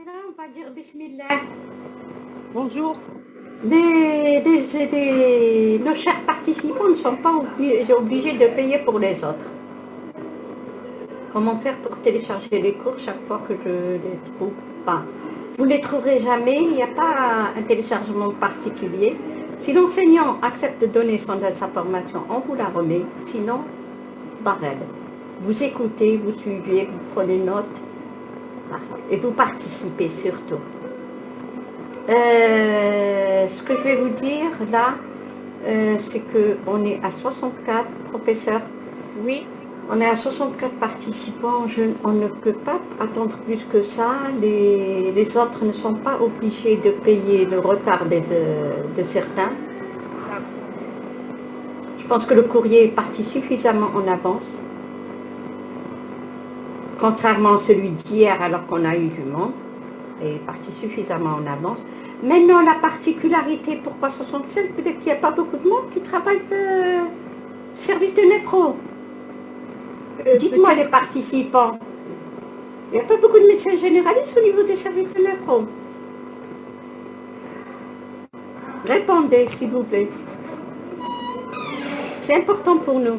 Et là, on va dire Bismillah. Bonjour. Nos chers participants ne sont pas obligés de payer pour les autres. Comment faire pour télécharger les cours chaque fois que je les trouve pas? Vous ne les trouverez jamais, il n'y a pas un téléchargement particulier. Si l'enseignant accepte de donner sa formation, on vous la remet. Sinon, barrel. Vous écoutez, vous suivez, vous prenez note et vous participez surtout. Ce que je vais vous dire là, c'est qu'on est à 64 professeurs. Oui, On est à 64 participants. On ne peut pas attendre plus que ça. Les autres ne sont pas obligés de payer le retard de certains. d'accord. Je pense que le courrier est parti suffisamment en avance. Contrairement à celui d'hier, alors qu'on a eu du monde, est parti suffisamment en avance. Maintenant, la particularité, pourquoi 65? Peut-être qu'il n'y a pas beaucoup de monde qui travaille service de nécro. Dites-moi les participants. Il n'y a pas beaucoup de médecins généralistes au niveau des services de nécro. Répondez, s'il vous plaît. C'est important pour nous.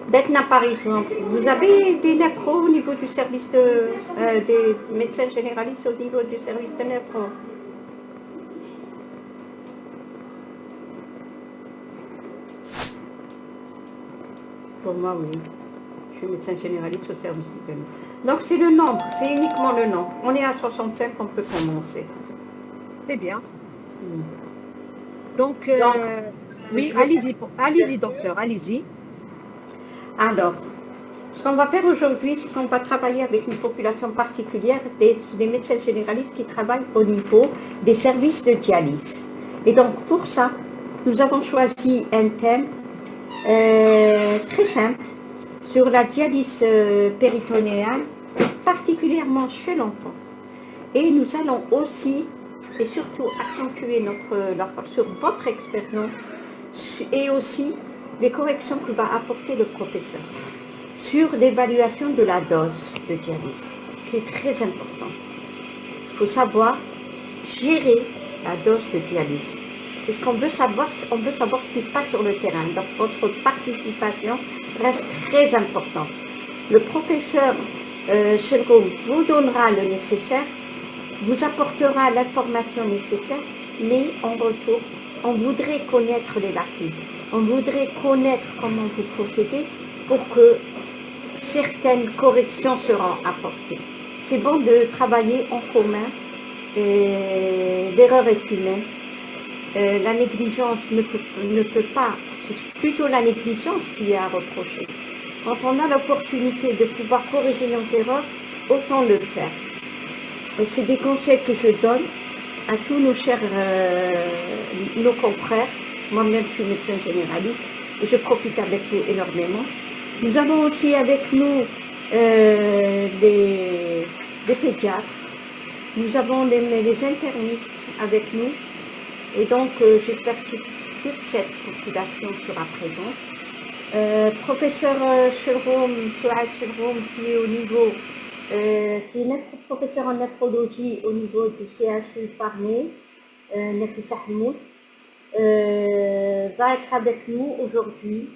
Betna, par exemple, vous avez des nécros au niveau du service des médecins généralistes au niveau du service de nécro? Pour moi, oui. Je suis médecin généraliste au service de nécro. Donc c'est le nombre, c'est uniquement le nombre. On est à 65, on peut commencer. C'est bien. Donc, Oui, allez-y, docteur, allez-y. Alors, ce qu'on va faire aujourd'hui, c'est qu'on va travailler avec une population particulière des médecins généralistes qui travaillent au niveau des services de dialyse. Et donc, pour ça, nous avons choisi un thème très simple sur la dialyse péritonéale, particulièrement chez l'enfant. Et nous allons aussi et surtout accentuer sur votre expérience et aussi les corrections que va apporter le professeur sur l'évaluation de la dose de dialyse, qui est très important. Il faut savoir gérer la dose de dialyse. C'est ce qu'on veut savoir. On veut savoir ce qui se passe sur le terrain. Donc votre participation reste très importante. Le professeur Chelroum vous donnera le nécessaire, vous apportera l'information nécessaire, mais en retour, on voudrait connaître les lacunes. On voudrait connaître comment vous procédez pour que certaines corrections seront apportées. C'est bon de travailler en commun. L'erreur est humaine. La négligence ne peut pas, c'est plutôt la négligence qui est à reprocher. Quand on a l'opportunité de pouvoir corriger nos erreurs, autant le faire. C'est des conseils que je donne à tous nos chers nos confrères. Moi-même, je suis médecin généraliste et je profite avec vous énormément. Nous avons aussi avec nous des pédiatres. Nous avons les internistes avec nous. Et donc, j'espère que toute cette population sera présente. Professeur Chelroum, Souad Chelroum, qui est au niveau, qui est professeur en néphrologie au niveau du CHU Parnay, Nafissa Hamoud, va être avec nous aujourd'hui.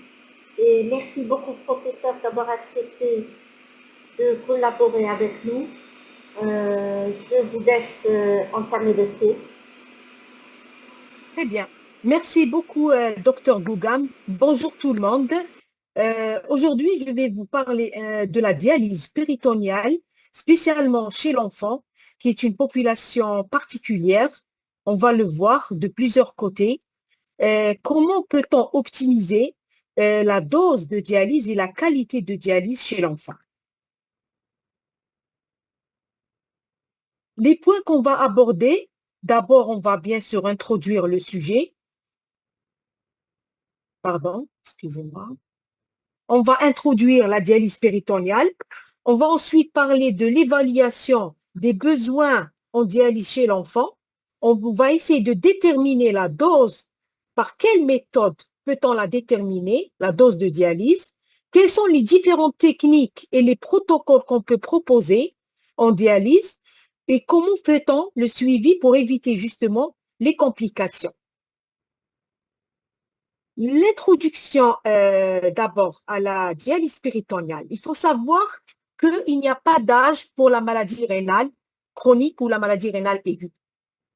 Et merci beaucoup, professeur, d'avoir accepté de collaborer avec nous. Je vous laisse entamer le thé. Très bien. Merci beaucoup, docteur Gougam. Bonjour tout le monde. Aujourd'hui, je vais vous parler de la dialyse péritonéale, spécialement chez l'enfant, qui est une population particulière. On va le voir de plusieurs côtés. Comment peut-on optimiser la dose de dialyse et la qualité de dialyse chez l'enfant? Les points qu'on va aborder, d'abord, on va bien sûr introduire le sujet. Pardon, excusez-moi. On va introduire la dialyse péritonéale. On va ensuite parler de l'évaluation des besoins en dialyse chez l'enfant. On va essayer de déterminer la dose. Par quelle méthode peut-on la déterminer, la dose de dialyse? Quelles sont les différentes techniques et les protocoles qu'on peut proposer en dialyse et comment fait-on le suivi pour éviter justement les complications? L'introduction d'abord à la dialyse péritonéale. Il faut savoir qu'il n'y a pas d'âge pour la maladie rénale chronique ou la maladie rénale aiguë.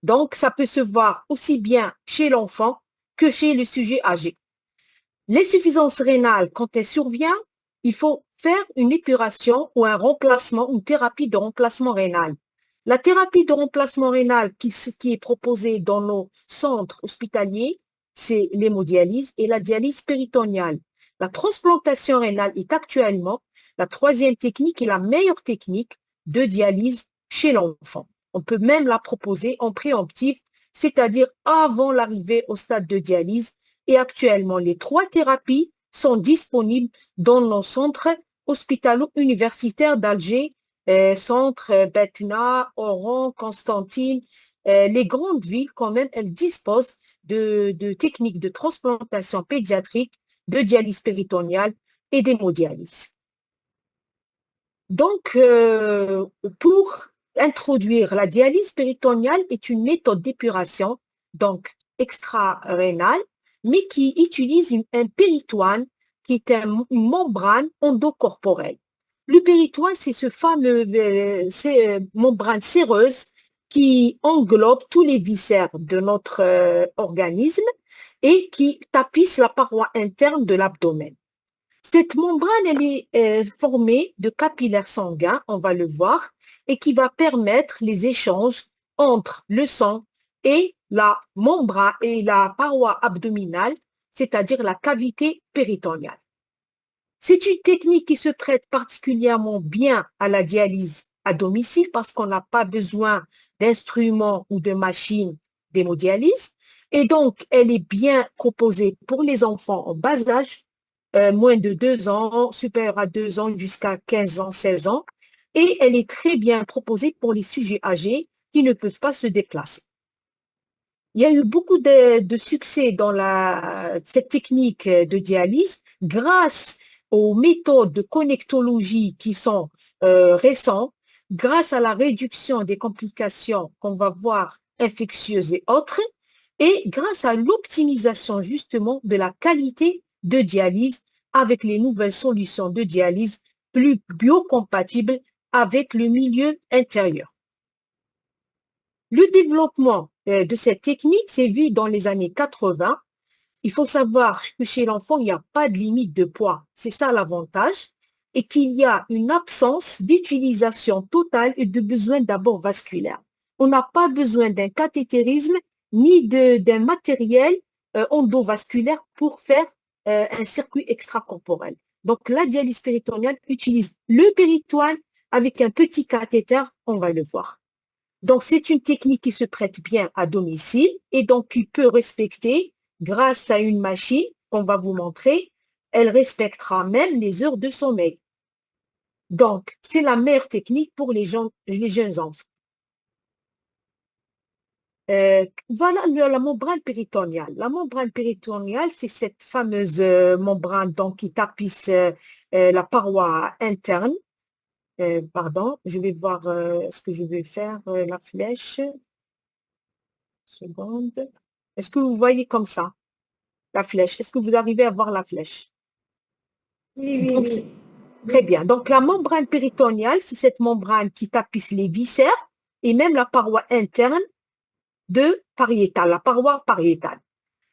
Donc, ça peut se voir aussi bien chez l'enfant que chez le sujet âgé. L'insuffisance rénale, quand elle survient, il faut faire une épuration ou un remplacement, une thérapie de remplacement rénal. La thérapie de remplacement rénal qui est proposée dans nos centres hospitaliers, c'est l'hémodialyse et la dialyse péritonéale. La transplantation rénale est actuellement la troisième technique et la meilleure technique de dialyse chez l'enfant. On peut même la proposer en préemptif, c'est-à-dire avant l'arrivée au stade de dialyse. Et actuellement, les trois thérapies sont disponibles dans nos centres hospitalo-universitaires d'Alger, centre Betna, Oran, Constantine. Les grandes villes, quand même, elles disposent de techniques de transplantation pédiatrique, de dialyse péritonéale et d'hémodialyse. Donc, pour introduire la dialyse péritonéale est une méthode d'épuration, donc extra-rénale, mais qui utilise un péritoine qui est une membrane endocorporelle. Le péritoine, c'est ce fameux membrane séreuse qui englobe tous les viscères de notre organisme et qui tapisse la paroi interne de l'abdomen. Cette membrane, elle est formée de capillaires sanguins, on va le voir, et qui va permettre les échanges entre le sang et la membrane et la paroi abdominale, c'est-à-dire la cavité péritonéale. C'est une technique qui se prête particulièrement bien à la dialyse à domicile parce qu'on n'a pas besoin d'instruments ou de machines d'hémodialyse. Et donc, elle est bien proposée pour les enfants en bas âge, moins de 2 ans, supérieur à 2 ans jusqu'à 15 ans, 16 ans. Et elle est très bien proposée pour les sujets âgés qui ne peuvent pas se déplacer. Il y a eu beaucoup de succès dans cette technique de dialyse grâce aux méthodes de connectologie qui sont récentes, grâce à la réduction des complications qu'on va voir infectieuses et autres, et grâce à l'optimisation justement de la qualité de dialyse avec les nouvelles solutions de dialyse plus biocompatibles avec le milieu intérieur. Le développement de cette technique s'est vu dans les années 80. Il faut savoir que chez l'enfant, il n'y a pas de limite de poids. C'est ça l'avantage. Et qu'il y a une absence d'utilisation totale et de besoin d'abord vasculaire. On n'a pas besoin d'un cathétérisme ni d'un matériel endovasculaire pour faire un circuit extracorporel. Donc, la dialyse péritonéale utilise le péritoine avec un petit cathéter, on va le voir. Donc, c'est une technique qui se prête bien à domicile et donc qui peut respecter, grâce à une machine qu'on va vous montrer, elle respectera même les heures de sommeil. Donc, c'est la meilleure technique pour les jeunes enfants. Voilà la membrane péritonéale. La membrane péritonéale, c'est cette fameuse membrane donc, qui tapisse la paroi interne. Pardon, je vais voir ce que je vais faire, la flèche. Seconde. Est-ce que vous voyez comme ça, la flèche? Est-ce que vous arrivez à voir la flèche? Oui, Donc, oui. très bien. Donc, la membrane péritonéale, c'est cette membrane qui tapisse les viscères et même la paroi interne de pariétale, la paroi pariétale.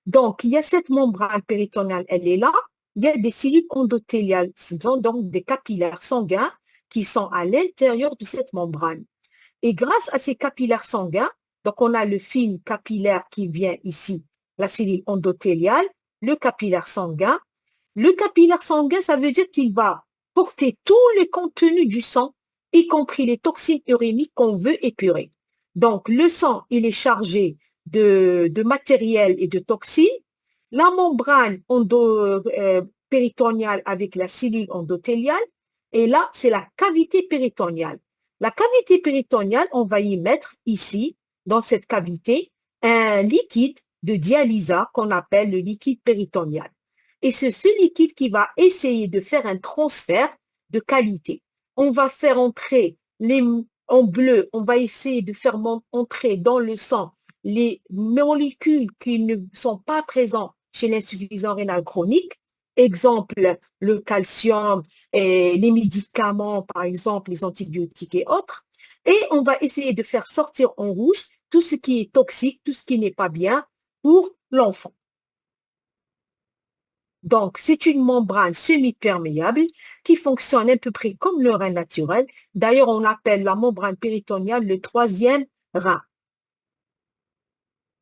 Donc, il y a cette membrane péritonéale, elle est là. Il y a des cellules endothéliales, donc des capillaires sanguins qui sont à l'intérieur de cette membrane. Et grâce à ces capillaires sanguins, donc on a le film capillaire qui vient ici, la cellule endothéliale, le capillaire sanguin. Le capillaire sanguin, ça veut dire qu'il va porter tous les contenus du sang, y compris les toxines urémiques qu'on veut épurer. Donc, le sang, il est chargé de matériel et de toxines. La membrane péritonéale avec la cellule endothéliale. Et là, c'est la cavité péritonéale. La cavité péritonéale, on va y mettre ici, dans cette cavité, un liquide de dialysa qu'on appelle le liquide péritonéal. Et c'est ce liquide qui va essayer de faire un transfert de qualité. On va faire entrer en bleu, on va essayer de faire entrer dans le sang les molécules qui ne sont pas présentes chez l'insuffisance rénale chronique. Exemple, le calcium et les médicaments, par exemple, les antibiotiques et autres. Et on va essayer de faire sortir en rouge tout ce qui est toxique, tout ce qui n'est pas bien pour l'enfant. Donc, c'est une membrane semi-perméable qui fonctionne à peu près comme le rein naturel. D'ailleurs, on appelle la membrane péritoniale le troisième rein.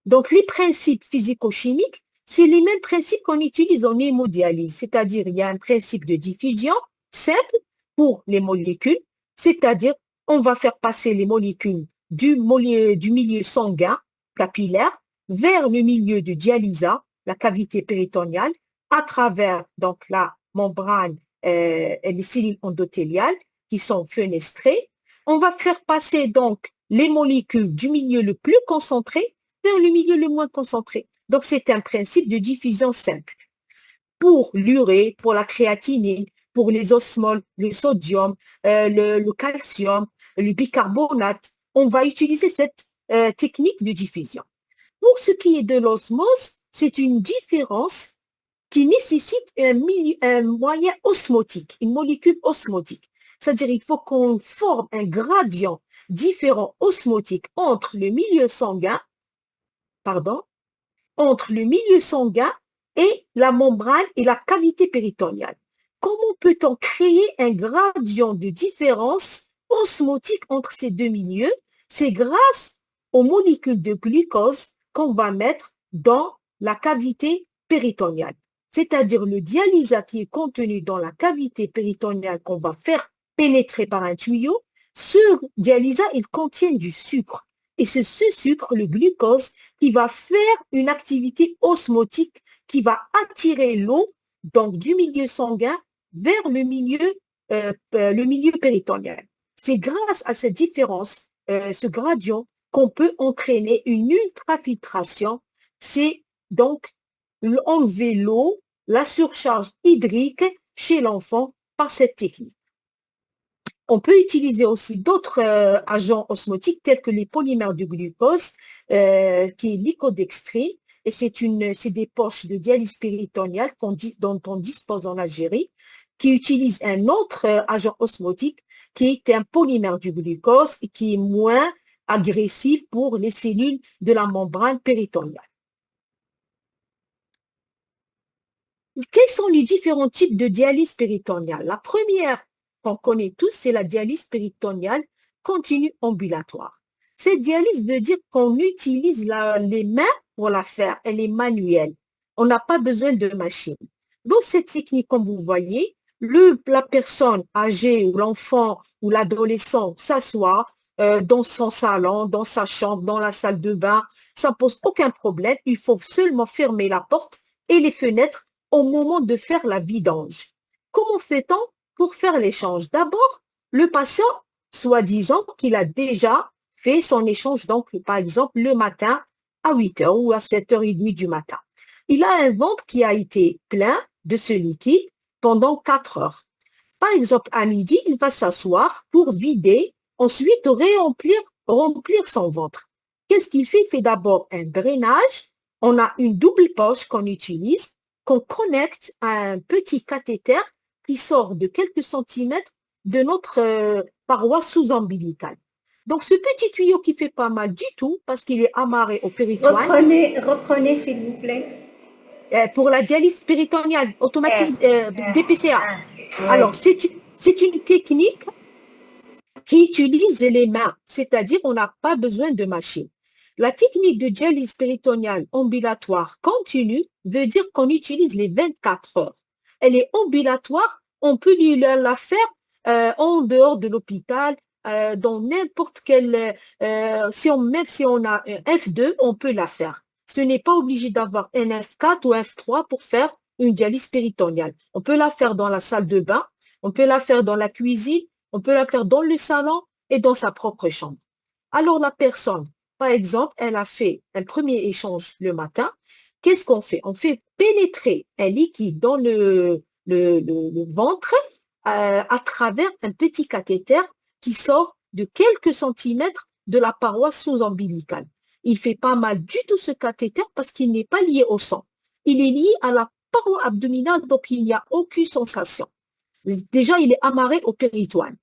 Donc, les principes physico-chimiques, c'est les mêmes principes qu'on utilise en hémodialyse, c'est-à-dire il y a un principe de diffusion simple pour les molécules, c'est-à-dire on va faire passer les molécules du milieu sanguin capillaire vers le milieu de dialysa, la cavité péritoniale, à travers donc la membrane et les cellules endothéliales qui sont fenestrées. On va faire passer donc les molécules du milieu le plus concentré vers le milieu le moins concentré. Donc, c'est un principe de diffusion simple. Pour l'urée, pour la créatinine, pour les osmoles, le sodium, le calcium, le bicarbonate, on va utiliser cette technique de diffusion. Pour ce qui est de l'osmose, c'est une différence qui nécessite un moyen osmotique, une molécule osmotique. C'est-à-dire qu'il faut qu'on forme un gradient différent osmotique entre le milieu sanguin et la membrane et la cavité péritoniale. Comment peut-on créer un gradient de différence osmotique entre ces deux milieux? C'est grâce aux molécules de glucose qu'on va mettre dans la cavité péritoniale. C'est-à-dire le dialysa qui est contenu dans la cavité péritoniale qu'on va faire pénétrer par un tuyau. Ce dialysa, il contient du sucre. Et c'est ce sucre, le glucose, qui va faire une activité osmotique qui va attirer l'eau donc du milieu sanguin vers le milieu péritonéal. C'est grâce à cette différence, ce gradient, qu'on peut entraîner une ultrafiltration. C'est donc enlever l'eau, la surcharge hydrique chez l'enfant par cette technique. On peut utiliser aussi d'autres agents osmotiques tels que les polymères de glucose, qui est l'icodextrine, et c'est des poches de dialyse péritoniale dont on dispose en Algérie, qui utilisent un autre agent osmotique qui est un polymère du glucose et qui est moins agressif pour les cellules de la membrane péritoniale. Quels sont les différents types de dialyse péritoniale? La première qu'on connaît tous, c'est la dialyse péritoniale continue ambulatoire. Cette dialyse veut dire qu'on utilise les mains pour la faire, elle est manuelle. On n'a pas besoin de machine. Dans cette technique, comme vous voyez, la personne âgée ou l'enfant ou l'adolescent s'assoit dans son salon, dans sa chambre, dans la salle de bain. Ça ne pose aucun problème. Il faut seulement fermer la porte et les fenêtres au moment de faire la vidange. Comment fait-on pour faire l'échange? D'abord, le patient, soi-disant qu'il a déjà fait son échange, donc par exemple le matin à 8 h ou à 7 h 30 du matin. Il a un ventre qui a été plein de ce liquide pendant 4 heures. Par exemple, à midi, il va s'asseoir pour vider, ensuite remplir son ventre. Qu'est-ce qu'il fait? Il fait d'abord un drainage. On a une double poche qu'on utilise, qu'on connecte à un petit cathéter qui sort de quelques centimètres de notre paroi sous-ombilicale. Donc, ce petit tuyau qui fait pas mal du tout, parce qu'il est amarré au péritoine. Reprenez s'il vous plaît. Pour la dialyse péritoniale automatique DPCA. Oui. Alors, c'est une technique qui utilise les mains, c'est-à-dire on n'a pas besoin de machine. La technique de dialyse péritoniale ambulatoire continue veut dire qu'on utilise les 24 heures. Elle est ambulatoire, on peut la faire en dehors de l'hôpital, dans n'importe quel... même si on a un F2, on peut la faire. Ce n'est pas obligé d'avoir un F4 ou un F3 pour faire une dialyse péritoniale. On peut la faire dans la salle de bain, on peut la faire dans la cuisine, on peut la faire dans le salon et dans sa propre chambre. Alors la personne, par exemple, elle a fait un premier échange le matin. qu'est-ce qu'on fait? On fait pénétrer un liquide dans le ventre à travers un petit cathéter qui sort de quelques centimètres de la paroi sous-ombilicale. Il fait pas mal du tout ce cathéter parce qu'il n'est pas lié au sang. Il est lié à la paroi abdominale, donc il n'y a aucune sensation. Déjà, il est amarré au péritoine.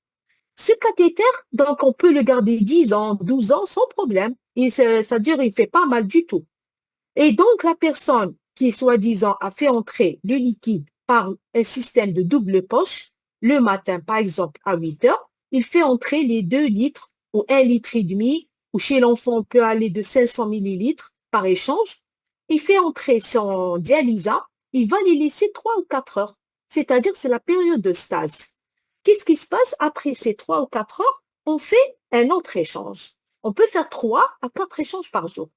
Ce cathéter, donc on peut le garder 10 ans, 12 ans sans problème. C'est-à-dire, il fait pas mal du tout. Et donc, la personne qui, soi-disant, a fait entrer le liquide par un système de double poche, le matin, par exemple, à 8 heures, il fait entrer les 2 litres ou 1 litre et demi, ou chez l'enfant, on peut aller de 500 millilitres par échange. Il fait entrer son dialysat, il va les laisser 3 ou 4 heures. C'est-à-dire, c'est la période de stase. Qu'est-ce qui se passe après ces 3 ou 4 heures? On fait un autre échange. On peut faire 3 à 4 échanges par jour.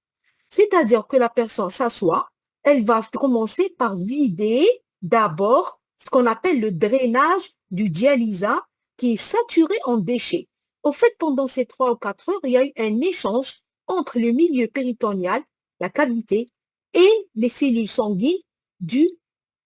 C'est-à-dire que la personne s'assoit, elle va commencer par vider d'abord ce qu'on appelle le drainage du dialysat qui est saturé en déchets. Au fait, pendant ces 3 ou 4 heures, il y a eu un échange entre le milieu péritonéal, la cavité, et les cellules sanguines du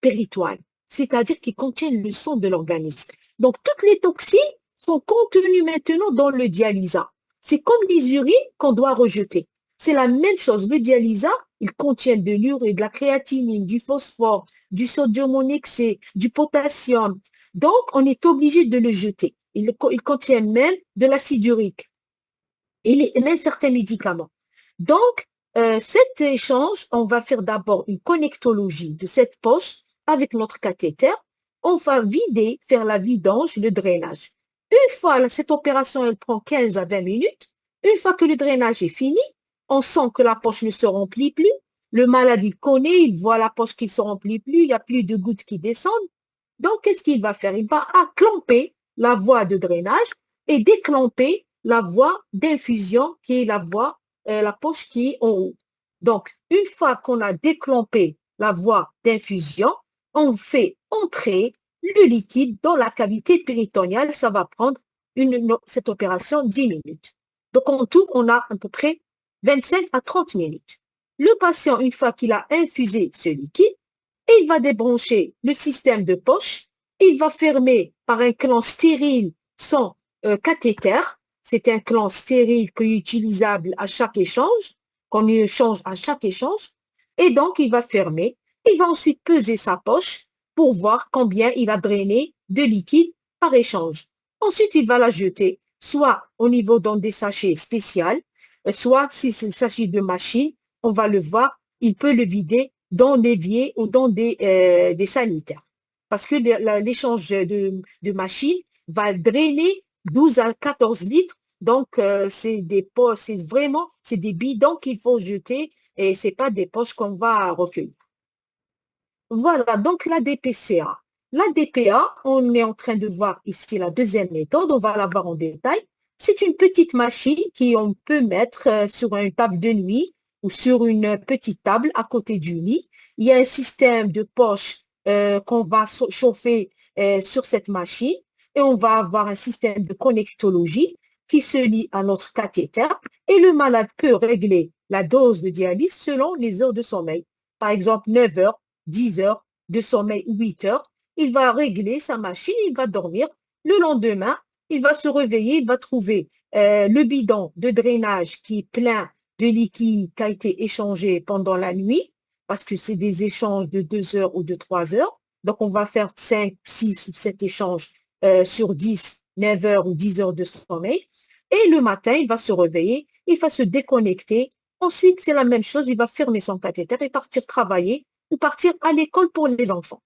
péritoine, c'est-à-dire qui contiennent le sang de l'organisme. Donc, toutes les toxines sont contenues maintenant dans le dialysat. C'est comme les urines qu'on doit rejeter. C'est la même chose. Le dialysat, il contient de l'urée, de la créatinine, du phosphore, du sodium monoxyde, du potassium. Donc, on est obligé de le jeter. Il contient même de l'acide urique et même certains médicaments. Donc, cet échange, on va faire d'abord une connectologie de cette poche avec notre cathéter. On va vider, faire la vidange, le drainage. Une fois cette opération, elle prend 15 à 20 minutes. Une fois que le drainage est fini, on sent que la poche ne se remplit plus. Le malade, il connaît, il voit la poche qui ne se remplit plus, il n'y a plus de gouttes qui descendent. Donc, qu'est-ce qu'il va faire? Il va acclamper la voie de drainage et déclamper la voie d'infusion qui est la poche qui est en haut. Donc, une fois qu'on a déclampé la voie d'infusion, on fait entrer le liquide dans la cavité péritonéale. Ça va prendre cette opération 10 minutes. Donc, en tout, on a à peu près 25 à 30 minutes. Le patient, une fois qu'il a infusé ce liquide, il va débrancher le système de poche, il va fermer par un clan stérile son cathéter. C'est un clan stérile qui est utilisable à chaque échange, qu'on échange à chaque échange. Et donc, il va fermer. Il va ensuite peser sa poche pour voir combien il a drainé de liquide par échange. Ensuite, il va la jeter, soit au niveau dans des sachets spéciaux, soit s'il s'agit de machines, on va le voir, il peut le vider dans l'évier ou dans des sanitaires. Parce que l'échange de machines va drainer 12 à 14 litres. Donc, c'est des bidons qu'il faut jeter et c'est pas des poches qu'on va recueillir. Voilà, donc la DPCA. La DPA, on est en train de voir ici la deuxième méthode, on va la voir en détail. C'est une petite machine qu'on peut mettre sur une table de nuit ou sur une petite table à côté du lit. Il y a un système de poche qu'on va chauffer sur cette machine et on va avoir un système de connectologie qui se lie à notre cathéter et le malade peut régler la dose de dialyse selon les heures de sommeil. Par exemple, 9 heures, 10 heures de sommeil ou 8 heures. Il va régler sa machine, il va dormir. Le lendemain, il va se réveiller, il va trouver le bidon de drainage qui est plein de liquide qui a été échangé pendant la nuit, parce que c'est des échanges de 2 heures ou de 3 heures. Donc, on va faire 5, 6 ou 7 échanges sur 10, 9 heures ou 10 heures de sommeil. Et le matin, il va se réveiller, il va se déconnecter. Ensuite, c'est la même chose, il va fermer son cathéter et partir travailler ou partir à l'école pour les enfants.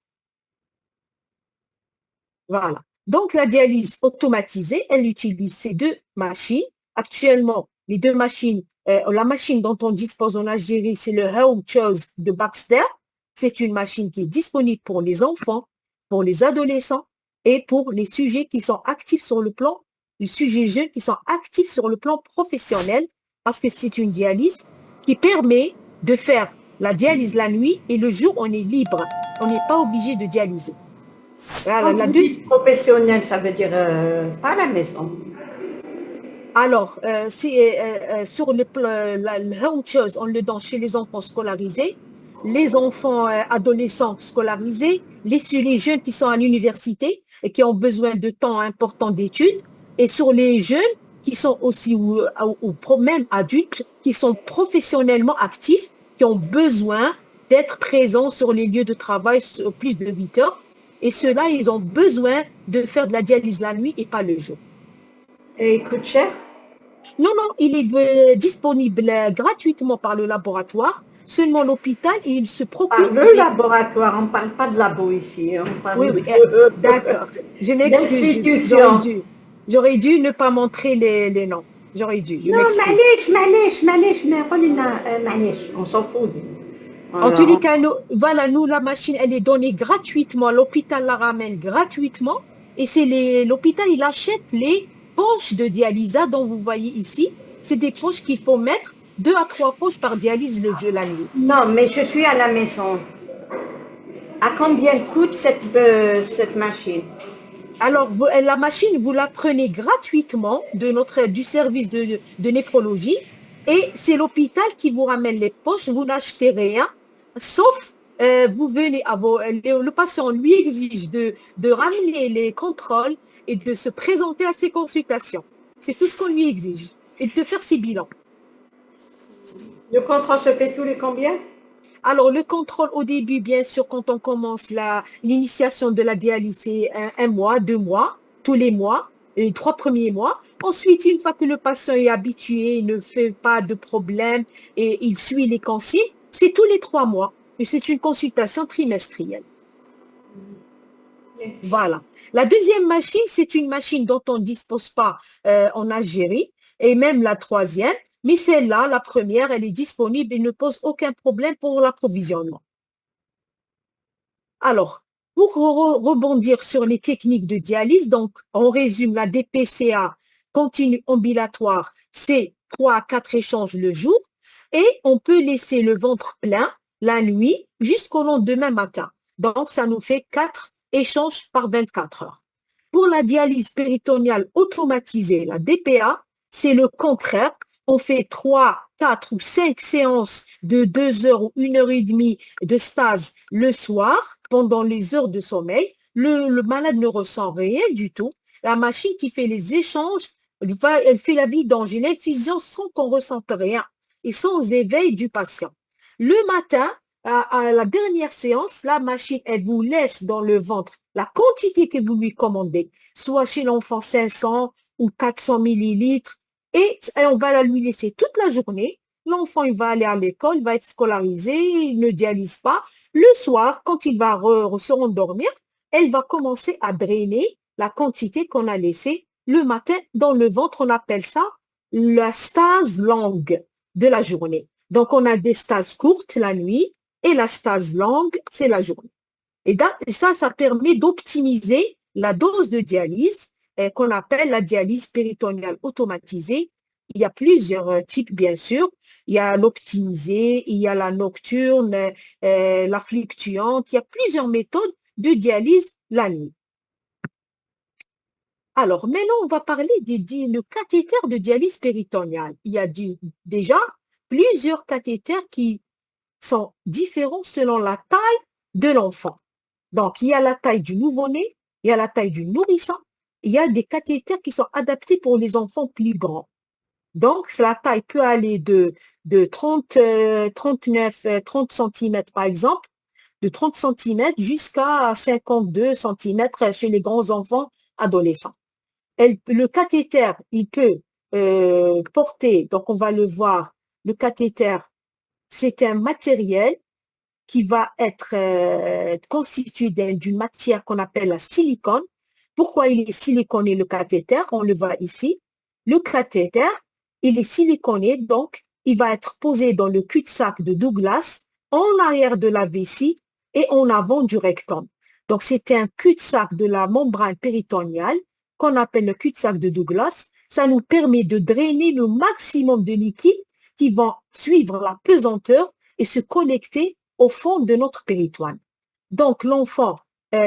Voilà. Donc, la dialyse automatisée, elle utilise ces deux machines. Actuellement, les deux machines, la machine dont on dispose en Algérie, c'est le Home Choice de Baxter. C'est une machine qui est disponible pour les enfants, pour les adolescents et pour les sujets qui sont actifs sur le plan, les sujets jeunes qui sont actifs sur le plan professionnel, parce que c'est une dialyse qui permet de faire la dialyse la nuit et le jour, on est libre. On n'est pas obligé de dialyser. Voilà, la dialyse professionnelle, ça veut dire pas à la maison. Alors, sur le Home Choice, on le donne chez les enfants scolarisés. les enfants adolescents scolarisés, les jeunes qui sont à l'université et qui ont besoin de temps important d'études, et sur les jeunes qui sont aussi, même adultes, qui sont professionnellement actifs, qui ont besoin d'être présents sur les lieux de travail sur plus de 8 heures. Et ceux-là, ils ont besoin de faire de la dialyse la nuit et pas le jour. Et il coûte cher? Non, non, il est disponible gratuitement par le laboratoire. Seulement l'hôpital, il se Par procure le laboratoire, on ne parle pas de labo ici, on Oui, parle oui, d'accord. Je m'excuse. d'institution. J'aurais dû ne pas montrer les noms. J'aurais dû, je Non, m'excuse. معليش ما قلنا معليش, on s'en fout. En tous les Alors, cas, voilà, nous, la machine, elle est donnée gratuitement. L'hôpital la ramène gratuitement. Et c'est l'hôpital, il achète les poches de dialyse dont vous voyez ici. C'est des poches qu'il faut mettre, 2 à 3 poches par dialyse la nuit. non, mais je suis à la maison. À combien coûte cette machine? Alors, la machine, vous la prenez gratuitement du service de néphrologie et c'est l'hôpital qui vous ramène les poches. Vous n'achetez rien, sauf vous venez le patient lui exige de ramener les contrôles et de se présenter à ses consultations. C'est tout ce qu'on lui exige et de faire ses bilans. Le contrôle se fait tous les combien? Alors, le contrôle au début, bien sûr, quand on commence l'initiation de la dialyse, c'est 1 mois, 2 mois, tous les mois, les 3 premiers mois. Ensuite, une fois que le patient est habitué, il ne fait pas de problème et il suit les consignes, c'est tous les 3 mois. Et c'est une consultation trimestrielle. Voilà. La deuxième machine, c'est une machine dont on ne dispose pas en Algérie, et même la troisième, mais celle-là, la première, elle est disponible et ne pose aucun problème pour l'approvisionnement. Alors, pour rebondir sur les techniques de dialyse, donc on résume la DPCA continue ambulatoire, c'est 3 à 4 échanges le jour, et on peut laisser le ventre plein la nuit jusqu'au lendemain matin. Donc, ça nous fait 4 échanges par 24 heures. Pour la dialyse péritonéale automatisée, la DPA, c'est le contraire. On fait 3, 4 ou 5 séances de 2 heures ou 1 heure et demie de stase le soir pendant les heures de sommeil. Le malade ne ressent rien du tout. La machine qui fait les échanges, elle fait la vidange et l'infusion sans qu'on ressente rien et sans éveil du patient. Le matin, à la dernière séance, la machine, elle vous laisse dans le ventre la quantité que vous lui commandez, soit chez l'enfant 500 ou 400 millilitres, et on va la lui laisser toute la journée. L'enfant, il va aller à l'école, il va être scolarisé, il ne dialyse pas. Le soir, quand il va se rendormir, elle va commencer à drainer la quantité qu'on a laissée le matin dans le ventre. On appelle ça la stase longue de la journée. Donc, on a des stases courtes la nuit et la stase longue, c'est la journée. Et ça permet d'optimiser la dose de dialyse qu'on appelle la dialyse péritonéale automatisée. Il y a plusieurs types, bien sûr. Il y a l'optimisée, il y a la nocturne, la fluctuante. Il y a plusieurs méthodes de dialyse la nuit. Alors, maintenant, on va parler le cathéter de dialyse péritonéale. Il y a déjà plusieurs cathéters qui sont différents selon la taille de l'enfant. Donc, il y a la taille du nouveau-né, il y a la taille du nourrisson, il y a des cathéters qui sont adaptés pour les enfants plus grands. Donc, la taille peut aller de 30, 39, 30 cm par exemple, de 30 cm jusqu'à 52 cm chez les grands enfants adolescents. Le cathéter, il peut porter, donc on va le voir, le cathéter, c'est un matériel qui va être constitué d'une matière qu'on appelle la silicone. Pourquoi il est siliconé le cathéter? On le voit ici. Le cathéter, il est siliconé, donc il va être posé dans le cul-de-sac de Douglas, en arrière de la vessie et en avant du rectum. Donc c'est un cul-de-sac de la membrane péritonéale qu'on appelle le cul-de-sac de Douglas. Ça nous permet de drainer le maximum de liquide qui vont suivre la pesanteur et se connecter au fond de notre péritoine. Donc, l'enfant,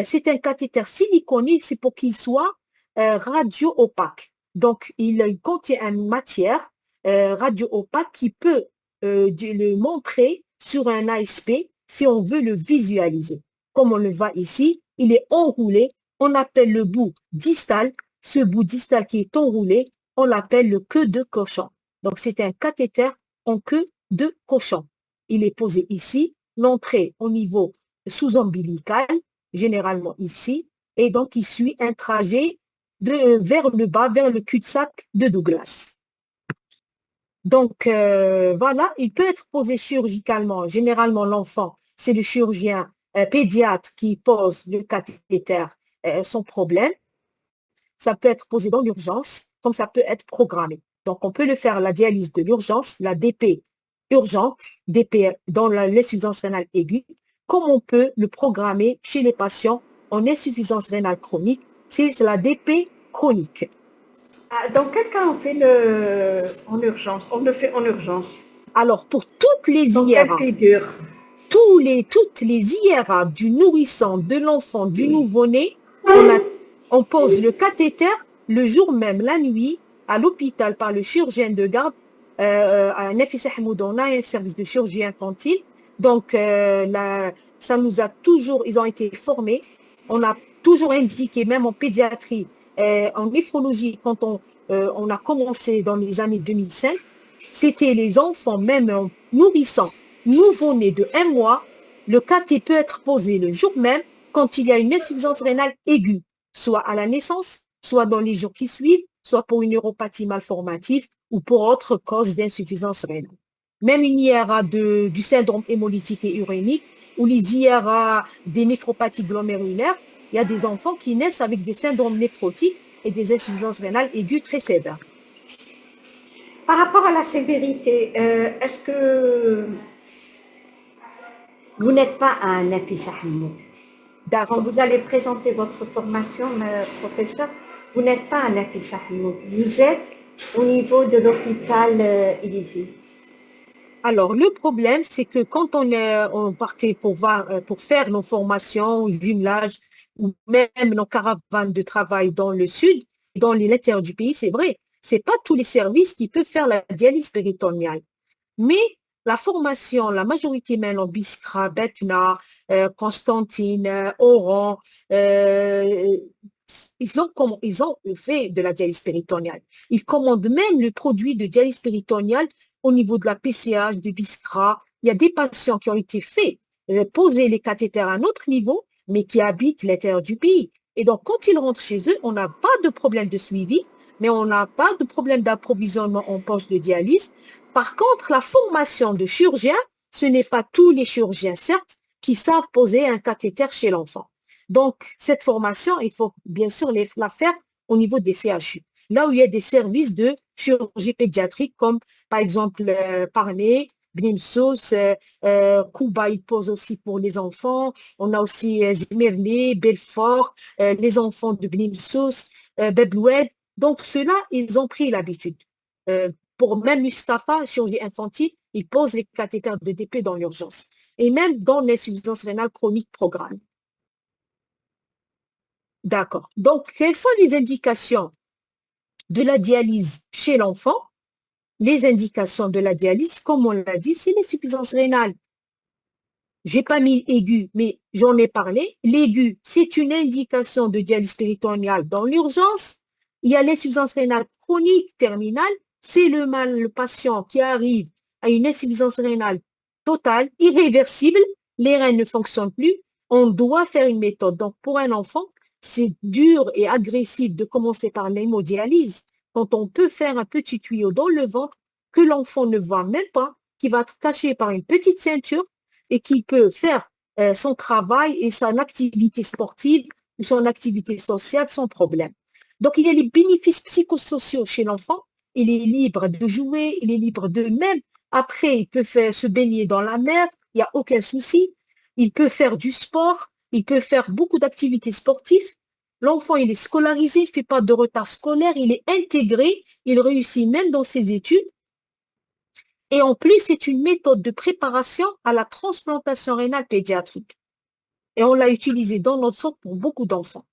c'est un cathéter siliconé, c'est pour qu'il soit radio-opaque. Donc, il contient une matière radio-opaque qui peut le montrer sur un ASP si on veut le visualiser. Comme on le voit ici, il est enroulé. On appelle le bout distal. Ce bout distal qui est enroulé, on l'appelle le queue de cochon. Donc, c'est un cathéter en queue de cochon. Il est posé ici, l'entrée au niveau sous-ombilical, généralement ici, et donc il suit un trajet vers le bas, vers le cul-de-sac de Douglas. Donc, voilà, il peut être posé chirurgicalement. Généralement, l'enfant, c'est le chirurgien pédiatre qui pose le cathéter, son problème. Ça peut être posé dans l'urgence, comme ça peut être programmé. Donc, on peut le faire la dialyse de l'urgence, la DP urgente, DP dans l'insuffisance rénale aiguë, comme on peut le programmer chez les patients en insuffisance rénale chronique, c'est la DP chronique. Dans quel cas on fait en urgence? On le fait en urgence. Alors, pour toutes les Dans IRA, quelle figure? toutes les IRA du nourrisson, de l'enfant, du nouveau-né, on pose le cathéter le jour même, la nuit, à l'hôpital par le chirurgien de garde, à Nafissa Hamoud, on a un service de chirurgie infantile. Donc, ça nous a toujours, ils ont été formés. On a toujours indiqué, même en pédiatrie, en néphrologie, quand on a commencé dans les années 2005, c'était les enfants, même en nourrissant, nouveau-nés de 1 mois, le cathé peut être posé le jour même quand il y a une insuffisance rénale aiguë, soit à la naissance, soit dans les jours qui suivent, soit pour une neuropathie malformative ou pour autre cause d'insuffisance rénale. Même une IRA du syndrome hémolytique et urémique ou les IRA des néphropathies glomérulaires, il y a des enfants qui naissent avec des syndromes néphrotiques et des insuffisances rénales aiguës très sévères. Par rapport à la sévérité, est-ce que vous n'êtes pas un Nafissa Hamoud? Quand vous allez présenter votre formation, professeur, vous n'êtes pas un Nafissa Hamoud. Vous êtes au niveau de l'hôpital Élysée. Alors, le problème, c'est que quand on partait pour faire nos formations, jumelage, ou même nos caravanes de travail dans le sud, dans l'intérieur du pays, c'est vrai, c'est pas tous les services qui peuvent faire la dialyse péritonéale. Mais la formation, la majorité maintenant, Biskra, Betna, Constantine, Oran, ils ont fait de la dialyse péritonéale. Ils commandent même le produit de dialyse péritonéale au niveau de la PCH, du Biskra. Il y a des patients qui ont été faits poser les cathéters à un autre niveau, mais qui habitent l'intérieur du pays. Et donc, quand ils rentrent chez eux, on n'a pas de problème de suivi, mais on n'a pas de problème d'approvisionnement en poche de dialyse. Par contre, la formation de chirurgien, ce n'est pas tous les chirurgiens, certes, qui savent poser un cathéter chez l'enfant. Donc, cette formation, il faut bien sûr la faire au niveau des CHU, là où il y a des services de chirurgie pédiatrique, comme par exemple Parné, Bnimsous, Kouba, il pose aussi pour les enfants. On a aussi Zmirné, Belfort, les enfants de Bnimsous, Bebloued. Donc, ceux-là, ils ont pris l'habitude. Pour même Mustapha, chirurgie infantile, il pose les cathéters de DP dans l'urgence. Et même dans l'insuffisance rénale chronique programme. D'accord. Donc, quelles sont les indications de la dialyse chez l'enfant? Les indications de la dialyse, comme on l'a dit, c'est l'insuffisance rénale. J'ai pas mis aigu, mais j'en ai parlé. L'aigu, c'est une indication de dialyse péritonéale dans l'urgence. Il y a l'insuffisance rénale chronique terminale. C'est le patient qui arrive à une insuffisance rénale totale, irréversible. Les reins ne fonctionnent plus. On doit faire une méthode. Donc, pour un enfant, c'est dur et agressif de commencer par l'hémodialyse quand on peut faire un petit tuyau dans le ventre que l'enfant ne voit même pas, qui va être caché par une petite ceinture et qui peut faire son travail et son activité sportive ou son activité sociale sans problème. Donc, il y a les bénéfices psychosociaux chez l'enfant. Il est libre de jouer, il est libre de même. Après, il peut se baigner dans la mer, il n'y a aucun souci. Il peut faire du sport, il peut faire beaucoup d'activités sportives. L'enfant, il est scolarisé, il ne fait pas de retard scolaire, il est intégré, il réussit même dans ses études. Et en plus, c'est une méthode de préparation à la transplantation rénale pédiatrique. Et on l'a utilisé dans notre centre pour beaucoup d'enfants.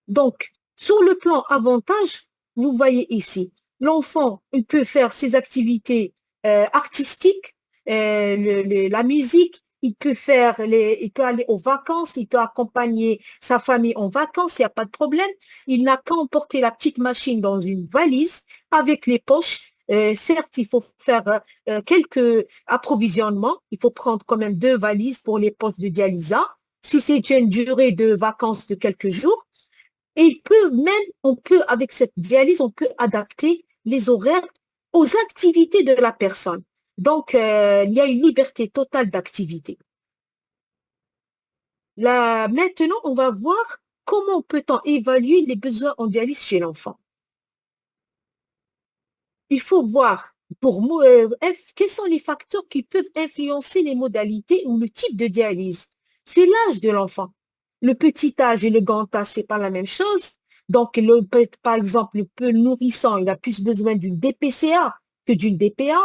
Donc, sur le plan avantage, vous voyez ici, l'enfant, il peut faire ses activités artistiques, la musique, il peut aller aux vacances, il peut accompagner sa famille en vacances, il n'y a pas de problème. Il n'a qu'à emporter la petite machine dans une valise avec les poches. Certes, il faut faire quelques approvisionnements. Il faut prendre quand même 2 valises pour les poches de dialyse. Si c'est une durée de vacances de quelques jours, et on peut, avec cette dialyse, on peut adapter les horaires aux activités de la personne. Donc, il y a une liberté totale d'activité. Là, maintenant, on va voir comment peut-on évaluer les besoins en dialyse chez l'enfant. Il faut voir quels sont les facteurs qui peuvent influencer les modalités ou le type de dialyse. C'est l'âge de l'enfant. Le petit âge et le grand âge, c'est pas la même chose. Donc, par exemple, le peu nourrissant, il a plus besoin d'une DPCA que d'une DPA.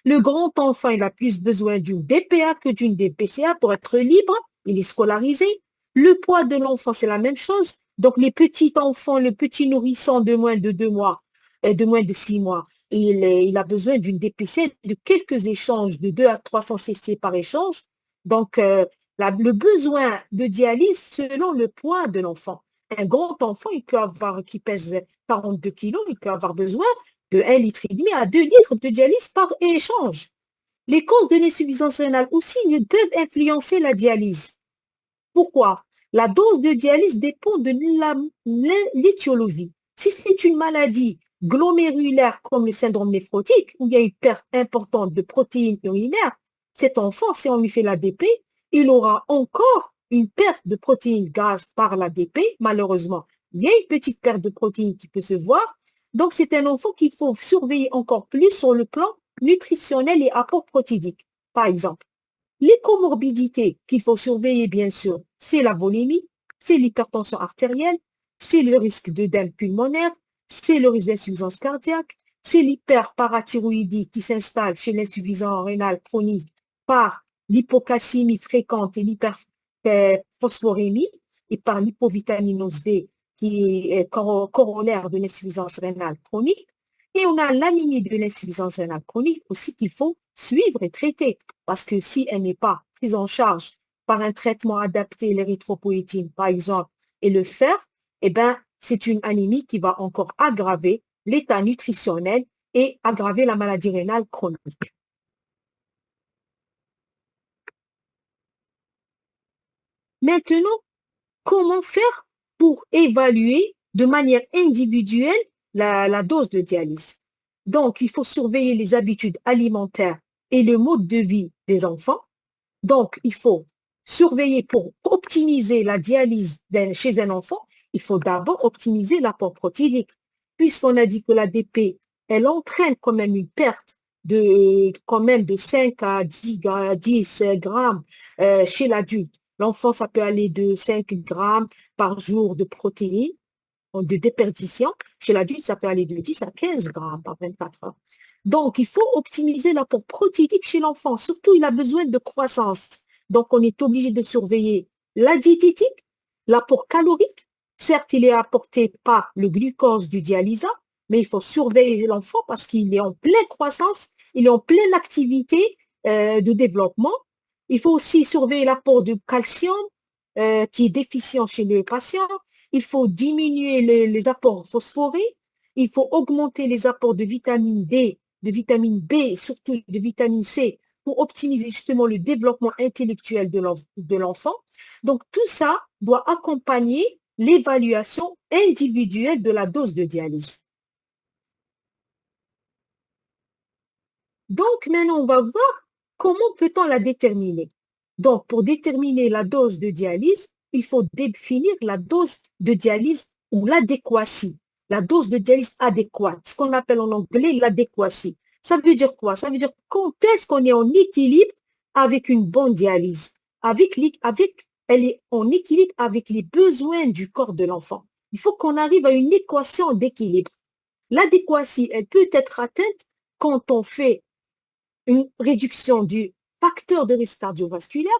Le grand enfant, il a plus besoin d'une DPA que d'une DPCA pour être libre. Il est scolarisé. Le poids de l'enfant, c'est la même chose. Donc, les petits enfants, le petit nourrisson de moins de 2 mois, de moins de 6 mois, il a besoin d'une DPCA de quelques échanges, de 2 à 300 cc par échange. Donc, le besoin de dialyse selon le poids de l'enfant. Un grand enfant, qui pèse 42 kilos, il peut avoir besoin de 1,5 litre à 2 litres de dialyse par échange. Les causes de l'insuffisance rénale aussi peuvent influencer la dialyse. Pourquoi? La dose de dialyse dépend de l'étiologie. Si c'est une maladie glomérulaire comme le syndrome néphrotique, où il y a une perte importante de protéines urinaires, cet enfant, si on lui fait l'ADP, il aura encore une perte de protéines grasses par l'ADP, malheureusement. Il y a une petite perte de protéines qui peut se voir. Donc, c'est un enfant qu'il faut surveiller encore plus sur le plan nutritionnel et apport protéique, par exemple. Les comorbidités qu'il faut surveiller, bien sûr, c'est la volémie, c'est l'hypertension artérielle, c'est le risque d'œdème pulmonaire, c'est le risque d'insuffisance cardiaque, c'est l'hyperparathyroïdie qui s'installe chez l'insuffisant rénal chronique par l'hypocalcémie fréquente et l'hyperphosphorémie et par l'hypovitaminose D qui est corollaire de l'insuffisance rénale chronique. Et on a l'anémie de l'insuffisance rénale chronique aussi qu'il faut suivre et traiter. Parce que si elle n'est pas prise en charge par un traitement adapté, l'érythropoïétine par exemple, et le fer, eh ben, c'est une anémie qui va encore aggraver l'état nutritionnel et aggraver la maladie rénale chronique. Maintenant, comment faire pour évaluer de manière individuelle la dose de dialyse? Donc, il faut surveiller les habitudes alimentaires et le mode de vie des enfants. Donc, il faut surveiller pour optimiser la dialyse chez un enfant. Il faut d'abord optimiser l'apport protéique. Puisqu'on a dit que l'ADP, elle entraîne quand même une perte quand même de 5 à 10 grammes chez l'adulte. L'enfant, ça peut aller de 5 grammes par jour de protéines, de déperdition. Chez l'adulte, ça peut aller de 10 à 15 grammes par 24 heures. Donc, il faut optimiser l'apport protéique chez l'enfant. Surtout, il a besoin de croissance. Donc, on est obligé de surveiller la diététique, l'apport calorique. Certes, il est apporté par le glucose du dialysat, mais il faut surveiller l'enfant parce qu'il est en pleine croissance, il est en pleine activité de développement. Il faut aussi surveiller l'apport de calcium qui est déficient chez le patient. Il faut diminuer les apports phosphorés. Il faut augmenter les apports de vitamine D, de vitamine B et surtout de vitamine C pour optimiser justement le développement intellectuel de l'enfant. Donc, tout ça doit accompagner l'évaluation individuelle de la dose de dialyse. Donc, maintenant, on va voir comment peut-on la déterminer. Donc, pour déterminer la dose de dialyse, il faut définir la dose de dialyse ou l'adéquatie. La dose de dialyse adéquate, ce qu'on appelle en anglais l'adéquatie. Ça veut dire quoi? Ça veut dire quand est-ce qu'on est en équilibre avec une bonne dialyse, elle est en équilibre avec les besoins du corps de l'enfant. Il faut qu'on arrive à une équation d'équilibre. L'adéquatie, elle peut être atteinte quand on fait une réduction du facteur de risque cardiovasculaire,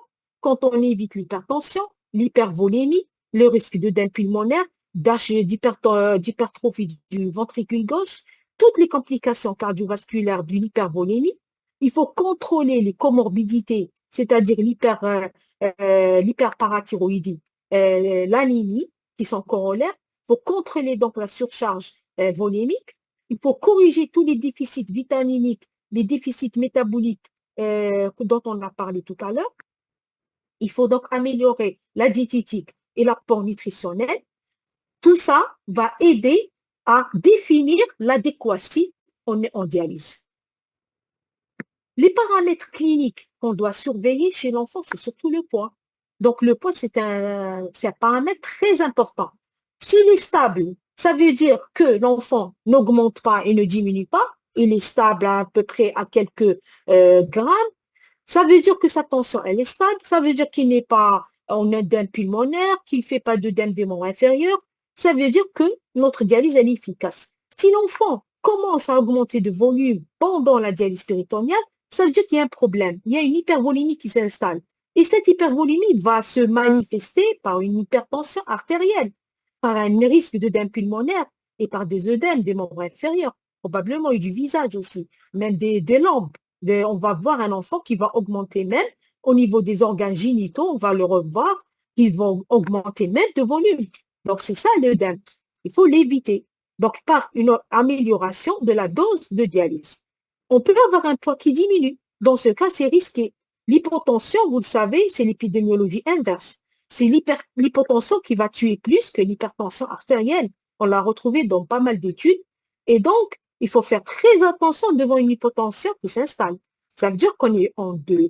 quand on évite l'hypertension, l'hypervolémie, le risque d'œdème pulmonaire, d'hypertrophie du ventricule gauche, toutes les complications cardiovasculaires d'une hypervolémie. Il faut contrôler les comorbidités c'est-à-dire l'hyperparathyroïdie, l'anémie, qui sont corollaires. Il faut contrôler donc la surcharge volémique. Il faut corriger tous les déficits vitaminiques, les déficits métaboliques dont on a parlé tout à l'heure. Il faut donc améliorer la diététique et l'apport nutritionnel. Tout ça va aider à définir l'adéquatie en dialyse. Les paramètres cliniques qu'on doit surveiller chez l'enfant, c'est surtout le poids. Donc, le poids, c'est un paramètre très important. S'il est stable, ça veut dire que l'enfant n'augmente pas et ne diminue pas. Il est stable à peu près à quelques grammes. Ça veut dire que sa tension, elle est stable. Ça veut dire qu'il n'est pas en œdème pulmonaire, qu'il ne fait pas d'œdème des membres inférieurs. Ça veut dire que notre dialyse, elle est efficace. Si l'enfant commence à augmenter de volume pendant la dialyse péritonéale, ça veut dire qu'il y a un problème. Il y a une hypervolémie qui s'installe. Et cette hypervolémie va se manifester par une hypertension artérielle, par un risque d'œdème pulmonaire et par des œdèmes des membres inférieurs, probablement et du visage aussi, même des lampes. On va voir un enfant qui va augmenter même au niveau des organes génitaux, on va le revoir, ils vont augmenter même de volume. Donc, c'est ça l'œdème. Il faut l'éviter. Donc, par une amélioration de la dose de dialyse. On peut avoir un poids qui diminue. Dans ce cas, c'est risqué. L'hypotension, vous le savez, c'est l'épidémiologie inverse. C'est l'hypotension qui va tuer plus que l'hypertension artérielle. On l'a retrouvé dans pas mal d'études. Et donc, il faut faire très attention devant une hypotension qui s'installe. Ça veut dire qu'on est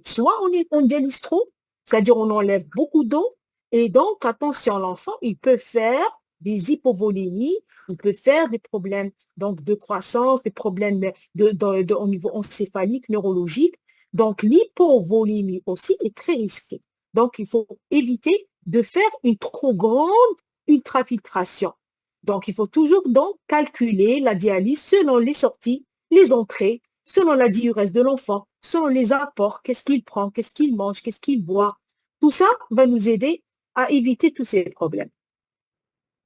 soit on est en dialyse trop, c'est-à-dire on enlève beaucoup d'eau. Et donc, attention, l'enfant, il peut faire des hypovolémies, il peut faire des problèmes donc, de croissance, des problèmes au niveau encéphalique, neurologique. Donc, l'hypovolémie aussi est très risquée. Donc, il faut éviter de faire une trop grande ultrafiltration. Donc, il faut toujours donc calculer la dialyse selon les sorties, les entrées, selon la diurèse de l'enfant, selon les apports, qu'est-ce qu'il prend, qu'est-ce qu'il mange, qu'est-ce qu'il boit. Tout ça va nous aider à éviter tous ces problèmes.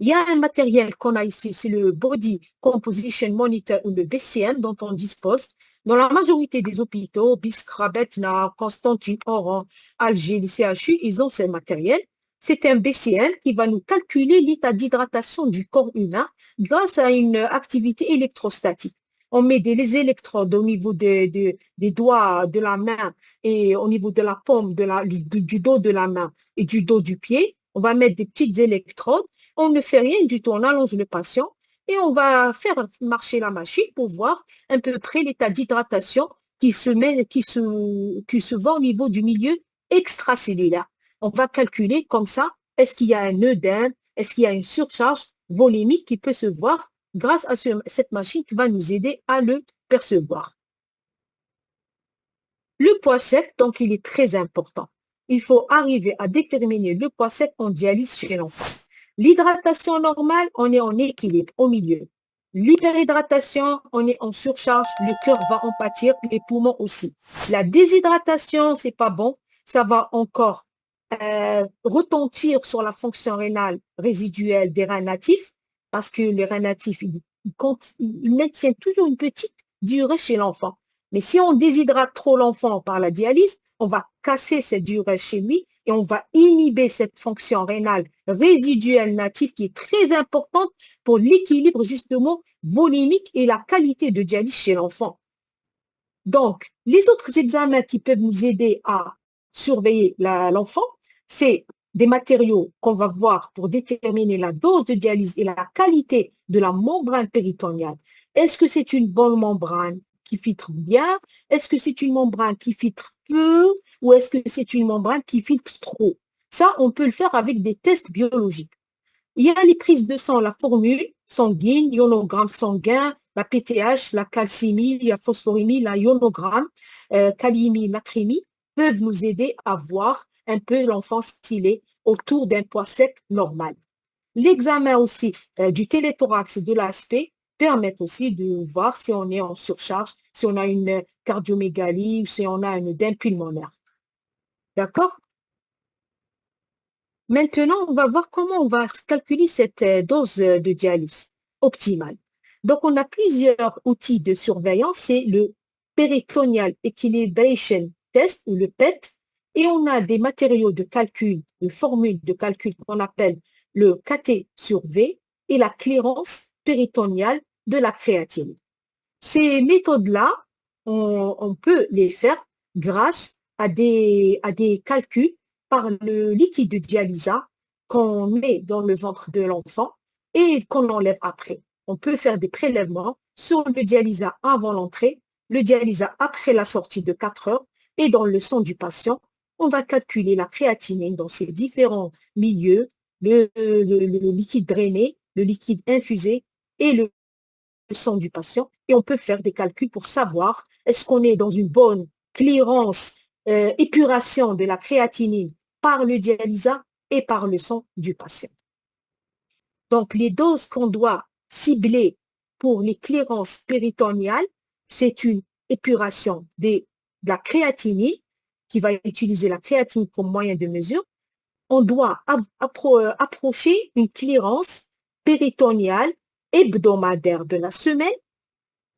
Il y a un matériel qu'on a ici, c'est le Body Composition Monitor ou le BCM dont on dispose. Dans la majorité des hôpitaux, Biskra, Betna, Constantine, Oran, Alger, les CHU, ils ont ce matériel. C'est un BCM qui va nous calculer l'état d'hydratation du corps humain grâce à une activité électrostatique. On met des électrodes au niveau des doigts de la main et au niveau de la paume du dos de la main et du dos du pied. On va mettre des petites électrodes. On ne fait rien du tout, on allonge le patient et on va faire marcher la machine pour voir à peu près l'état d'hydratation qui se voit au niveau du milieu extracellulaire. On va calculer comme ça, est-ce qu'il y a un œdème, est-ce qu'il y a une surcharge volémique qui peut se voir grâce à cette machine qui va nous aider à le percevoir. Le poids sec, donc, il est très important. Il faut arriver à déterminer le poids sec en dialyse chez l'enfant. L'hydratation normale, on est en équilibre au milieu. L'hyperhydratation, on est en surcharge, le cœur va en pâtir, les poumons aussi. La déshydratation, c'est pas bon, ça va encore retentir sur la fonction rénale résiduelle des reins natifs, parce que les reins natifs, ils maintiennent toujours une petite durée chez l'enfant. Mais si on déshydrate trop l'enfant par la dialyse, on va casser cette durée chez lui et on va inhiber cette fonction rénale résiduelle native qui est très importante pour l'équilibre justement volémique et la qualité de dialyse chez l'enfant. Donc, les autres examens qui peuvent nous aider à surveiller l'enfant, c'est des matériaux qu'on va voir pour déterminer la dose de dialyse et la qualité de la membrane péritonéale. Est-ce que c'est une bonne membrane qui filtre bien? Est-ce que c'est une membrane qui filtre peu ou est-ce que c'est une membrane qui filtre trop? Ça, on peut le faire avec des tests biologiques. Il y a les prises de sang, la formule sanguine, ionogramme sanguin, la PTH, la calcémie, la phosphorémie, la ionogramme, kaliémie, natrémie peuvent nous aider à voir un peu l'enfant s'il est autour d'un poids sec normal. L'examen aussi du téléthorax et de l'aspect permettent aussi de voir si on est en surcharge, si on a une cardiomégalie ou si on a un œdème pulmonaire. D'accord? Maintenant, on va voir comment on va calculer cette dose de dialyse optimale. Donc, on a plusieurs outils de surveillance. C'est le Peritoneal Equilibration Test ou le PET Et on a des matériaux de calcul, de formules de calcul qu'on appelle le KT sur V et la clairance péritoniale de la créatine. Ces méthodes-là, on peut les faire grâce à des calculs par le liquide de dialyse qu'on met dans le ventre de l'enfant et qu'on enlève après. On peut faire des prélèvements sur le dialyse avant l'entrée, le dialyse après la sortie de 4 heures et dans le sang du patient. On va calculer la créatinine dans ces différents milieux, le liquide drainé, le liquide infusé et le sang du patient. Et on peut faire des calculs pour savoir est-ce qu'on est dans une bonne clairance, épuration de la créatinine par le dialyse et par le sang du patient. Donc, les doses qu'on doit cibler pour les clairances péritoniales, c'est une épuration de la créatinine, qui va utiliser la créatinine comme moyen de mesure. On doit approcher une clairance péritoniale hebdomadaire de la semaine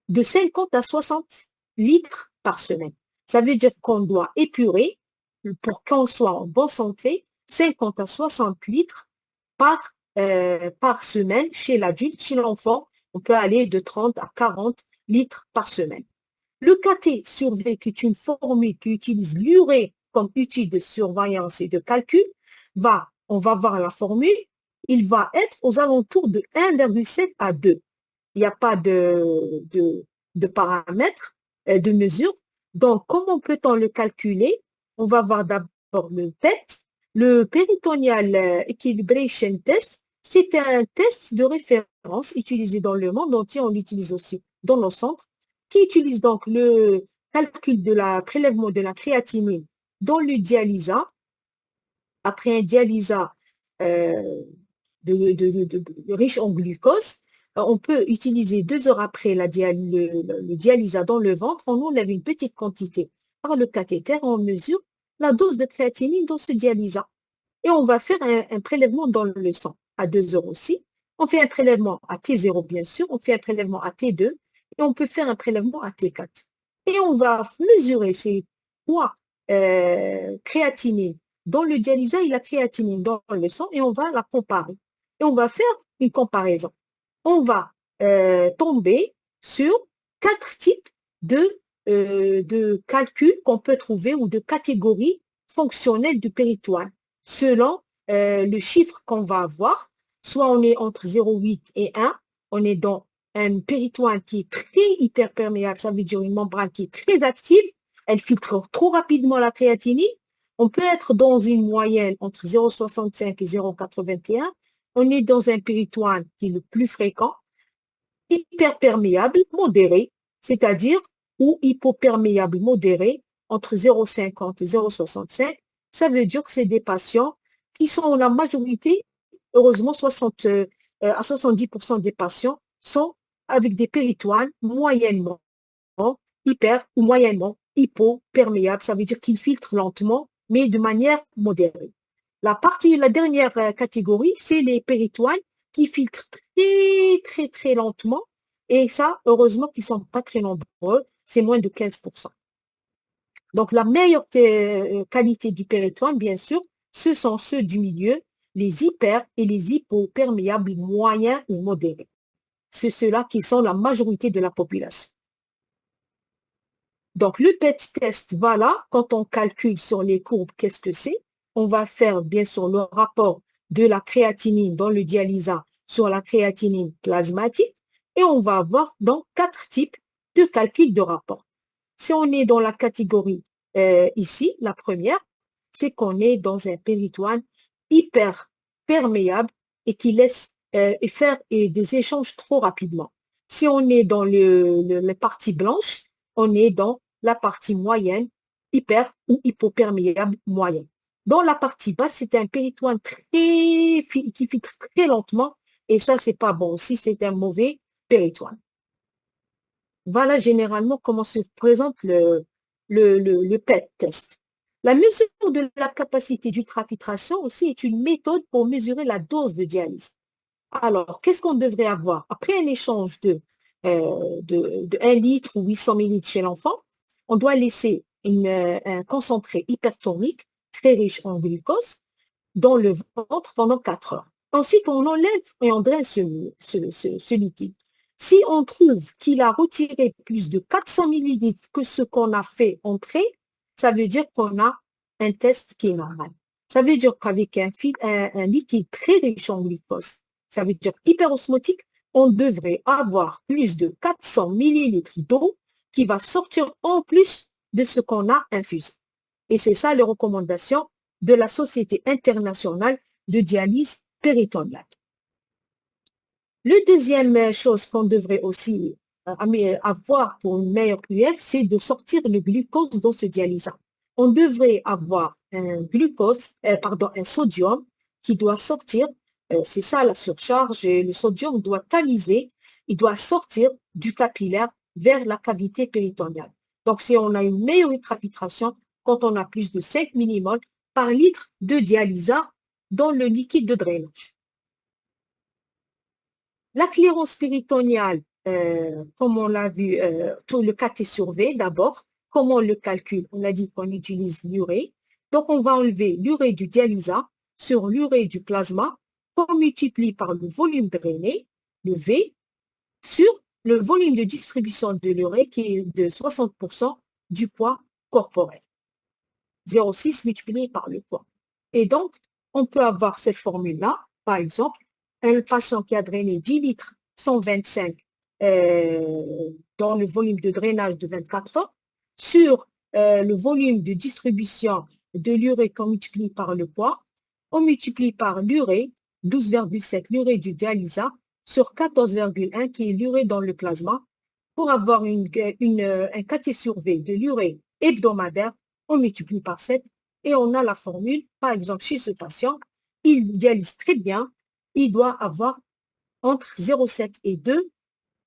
de 50 à 60 litres par semaine. Ça veut dire qu'on doit épurer, pour qu'on soit en bonne santé, 50 à 60 litres par semaine chez l'adulte. Chez l'enfant, on peut aller de 30 à 40 litres par semaine. Le KT sur V, qui est une formule qui utilise l'urée comme outil de surveillance et de calcul, on va voir la formule, il va être aux alentours de 1,7 à 2. Il n'y a pas de paramètres, de mesure. Donc, comment peut-on le calculer? On va voir d'abord le PET, le Peritoneal Equilibration Test. C'est un test de référence utilisé dans le monde entier, on l'utilise aussi dans nos centres, qui utilise donc le calcul de la prélèvement de la créatinine dans le dialyse. Après un dialyse riche en glucose, on peut utiliser 2 heures après le dialyse dans le ventre, on enlève une petite quantité par le cathéter, on mesure la dose de créatinine dans ce dialyse. Et on va faire un prélèvement dans le sang à 2 heures aussi. On fait un prélèvement à T0 bien sûr, on fait un prélèvement à T2 et on peut faire un prélèvement à T4. Et on va mesurer ces poids créatinine dans le dialyse et la créatinine dans le sang et on va la comparer. Et on va faire une comparaison. On va tomber sur 4 types de calculs qu'on peut trouver ou de catégories fonctionnelles du péritoine selon le chiffre qu'on va avoir. Soit on est entre 0,8 et 1, on est dans un péritoine qui est très hyperperméable, ça veut dire une membrane qui est très active, elle filtre trop rapidement la créatinine. On peut être dans une moyenne entre 0,65 et 0,81. On est dans un péritoine qui est le plus fréquent, hyperperméable, modéré, c'est-à-dire ou hypoperméable modéré, entre 0,50 et 0,65. Ça veut dire que c'est des patients qui sont la majorité, heureusement à 70% des patients sont avec des péritoines moyennement hyper ou moyennement hypoperméables. Ça veut dire qu'ils filtrent lentement, mais de manière modérée. La dernière catégorie, c'est les péritoines qui filtrent très, très, très lentement. Et ça, heureusement qu'ils ne sont pas très nombreux, c'est moins de 15%. Donc, la meilleure qualité du péritoine, bien sûr, ce sont ceux du milieu, les hyper et les hypoperméables moyens ou modérés. C'est ceux-là qui sont la majorité de la population. Donc, le PET test, voilà, quand on calcule sur les courbes, qu'est-ce que c'est? On va faire, bien sûr, le rapport de la créatinine dans le dialyse sur la créatinine plasmatique et on va avoir donc 4 types de calcul de rapport. Si on est dans la catégorie ici, la première, c'est qu'on est dans un péritoine hyper perméable et qui laisse faire des échanges trop rapidement. Si on est dans la partie blanche, on est dans la partie moyenne, hyper ou hypoperméable moyenne. Dans la partie basse, c'est un péritoine qui filtre très lentement et ça, c'est pas bon aussi, c'est un mauvais péritoine. Voilà généralement comment se présente le PET test. La mesure de la capacité d'ultrafiltration aussi est une méthode pour mesurer la dose de dialyse. Alors, qu'est-ce qu'on devrait avoir? Après un échange de 1 litre ou 800 ml chez l'enfant, on doit laisser un concentré hypertonique très riche en glucose dans le ventre pendant 4 heures. Ensuite, on enlève et on draine ce liquide. Si on trouve qu'il a retiré plus de 400 millilitres que ce qu'on a fait entrer, ça veut dire qu'on a un test qui est normal. Ça veut dire qu'avec un liquide très riche en glucose, ça veut dire hyperosmotique, on devrait avoir plus de 400 millilitres d'eau qui va sortir en plus de ce qu'on a infusé. Et c'est ça les recommandations de la Société internationale de dialyse péritonéale. Le deuxième chose qu'on devrait aussi avoir pour une meilleure UF, c'est de sortir le glucose dans ce dialysat. On devrait avoir un sodium qui doit sortir, c'est ça la surcharge, et le sodium doit tamiser, il doit sortir du capillaire vers la cavité péritonéale. Donc, si on a une meilleure ultrafiltration, quand on a plus de 5 millimoles par litre de dialysat dans le liquide de drainage. La clairance péritonéale, comme on l'a vu, tout le caté sur V d'abord, comment on le calcule? On a dit qu'on utilise l'urée. Donc, on va enlever l'urée du dialysat sur l'urée du plasma qu'on multiplie par le volume drainé, le V, sur le volume de distribution de l'urée qui est de 60% du poids corporel. 0,6 multiplié par le poids. Et donc, on peut avoir cette formule-là, par exemple, un patient qui a drainé 10 litres 125 dans le volume de drainage de 24 heures, sur le volume de distribution de l'urée qu'on multiplie par le poids, on multiplie par l'urée, 12,7 l'urée du dialysat, sur 14,1 qui est l'urée dans le plasma, pour avoir un KT sur V de l'urée hebdomadaire, on multiplie par 7 et on a la formule, par exemple, chez ce patient, il dialyse très bien, il doit avoir entre 0,7 et 2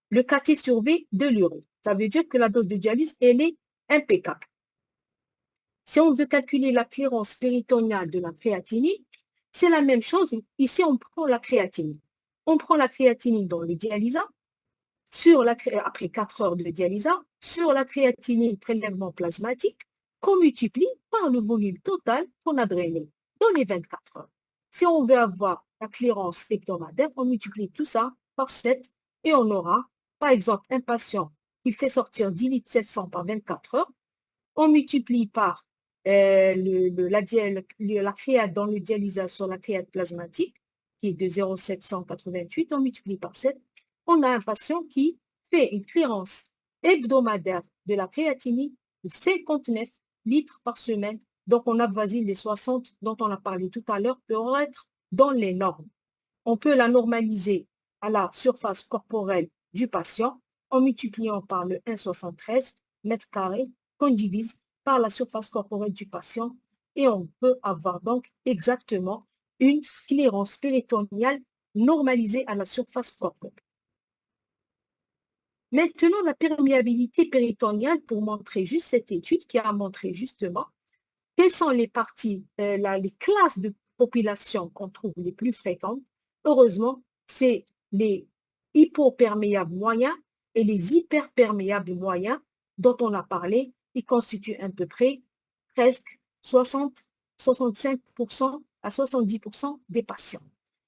le KT sur V de l'urée. Ça veut dire que la dose de dialyse, elle est impeccable. Si on veut calculer la clairance péritonéale de la créatinine, c'est la même chose. Ici, on prend la créatinine. On prend la créatinine dans le dialysat, après 4 heures de dialysat, sur la créatinine prélèvement plasmatique, qu'on multiplie par le volume total qu'on a drainé dans les 24 heures. Si on veut avoir la clairance hebdomadaire, on multiplie tout ça par 7 et on aura, par exemple, un patient qui fait sortir 10 litres 700 par 24 heures, on multiplie par la créate dans le dialysat sur la créate plasmatique, qui est de 0,788, on multiplie par 7, on a un patient qui fait une clairance hebdomadaire de la créatinine de 59 litres par semaine. Donc, on avoisine les 60 dont on a parlé tout à l'heure pour être dans les normes. On peut la normaliser à la surface corporelle du patient en multipliant par le 1,73 mètres carrés qu'on divise par la surface corporelle du patient et on peut avoir donc exactement une clairance péritonéale normalisée à la surface corporelle. Maintenant, la perméabilité péritonéale pour montrer juste cette étude qui a montré justement quelles sont les parties, les classes de population qu'on trouve les plus fréquentes. Heureusement, c'est les hypoperméables moyens et les hyperperméables moyens dont on a parlé. Ils constituent à peu près presque 65% à 70% des patients.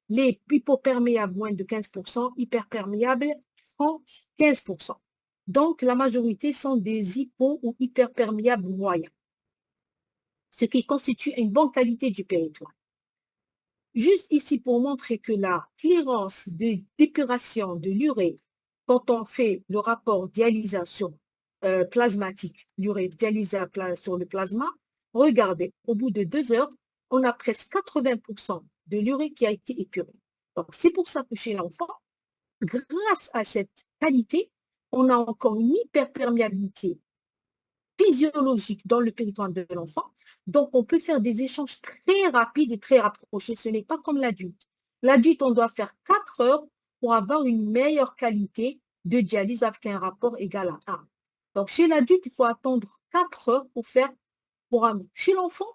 Les hypoperméables moins de 15%, hyperperméables font 15%. Donc, la majorité sont des hypo ou hyperperméables moyens, ce qui constitue une bonne qualité du péritoire. Juste ici pour montrer que la clairance de d'épuration de l'urée, quand on fait le rapport dialysation plasmatique, l'urée dialysée sur le plasma, regardez, au bout de 2 heures, on a presque 80% de l'urée qui a été épurée. Donc, c'est pour ça que chez l'enfant, grâce à cette qualité, on a encore une hyperperméabilité physiologique dans le péritoire de l'enfant. Donc, on peut faire des échanges très rapides et très rapprochés. Ce n'est pas comme l'adulte. L'adulte, on doit faire 4 heures pour avoir une meilleure qualité de dialyse avec un rapport égal à 1. Donc, chez l'adulte, il faut attendre 4 heures pour faire pour un. Chez l'enfant,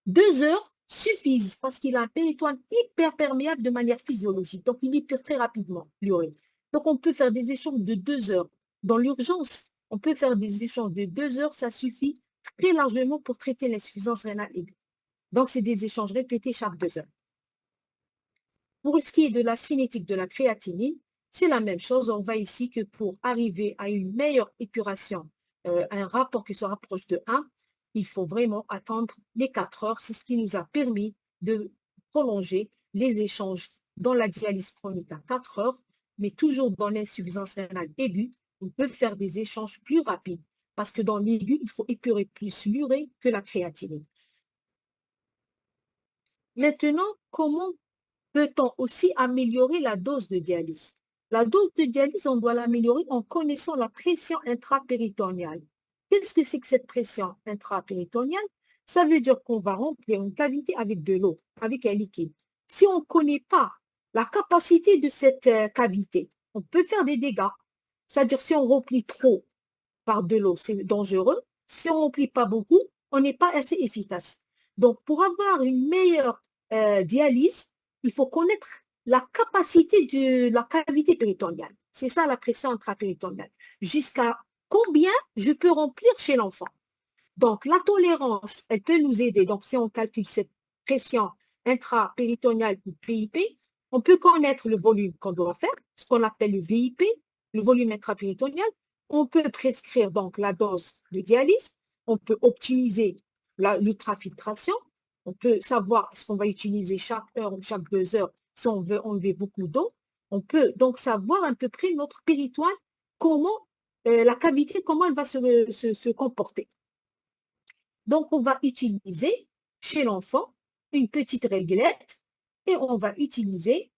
2 heures suffisent parce qu'il a un péritoire hyperperméable de manière physiologique. Donc, il épure très rapidement l'urée. Donc, on peut faire des échanges de 2 heures. Dans l'urgence, on peut faire des échanges de 2 heures, ça suffit très largement pour traiter l'insuffisance rénale aiguë. Donc, c'est des échanges répétés chaque 2 heures. Pour ce qui est de la cinétique de la créatinine, c'est la même chose. On voit ici que pour arriver à une meilleure épuration, un rapport qui se rapproche de 1, il faut vraiment attendre les 4 heures. C'est ce qui nous a permis de prolonger les échanges dans la dialyse chronique à 4 heures, mais toujours dans l'insuffisance rénale aiguë, on peut faire des échanges plus rapides parce que dans l'aigu, il faut épurer plus l'urée que la créatinine. Maintenant, comment peut-on aussi améliorer la dose de dialyse? La dose de dialyse, on doit l'améliorer en connaissant la pression intrapéritonéale. Qu'est-ce que c'est que cette pression intrapéritonéale? Ça veut dire qu'on va remplir une cavité avec de l'eau, avec un liquide. Si on ne connaît pas la capacité de cette cavité, on peut faire des dégâts. C'est-à-dire si on remplit trop par de l'eau, c'est dangereux. Si on ne remplit pas beaucoup, on n'est pas assez efficace. Donc, pour avoir une meilleure dialyse, il faut connaître la capacité de la cavité péritonéale. C'est ça la pression intrapéritonéale. Jusqu'à combien je peux remplir chez l'enfant. Donc, la tolérance, elle peut nous aider. Donc, si on calcule cette pression intrapéritonéale ou PIP, on peut connaître le volume qu'on doit faire, ce qu'on appelle le VIP, le volume intrapéritonéal. On peut prescrire donc la dose de dialyse. On peut optimiser l'ultrafiltration. On peut savoir ce qu'on va utiliser chaque heure ou chaque 2 heures si on veut enlever beaucoup d'eau. On peut donc savoir à peu près notre péritoine, comment la cavité, comment elle va se comporter. Donc, on va utiliser chez l'enfant une petite réglette et on va utiliser,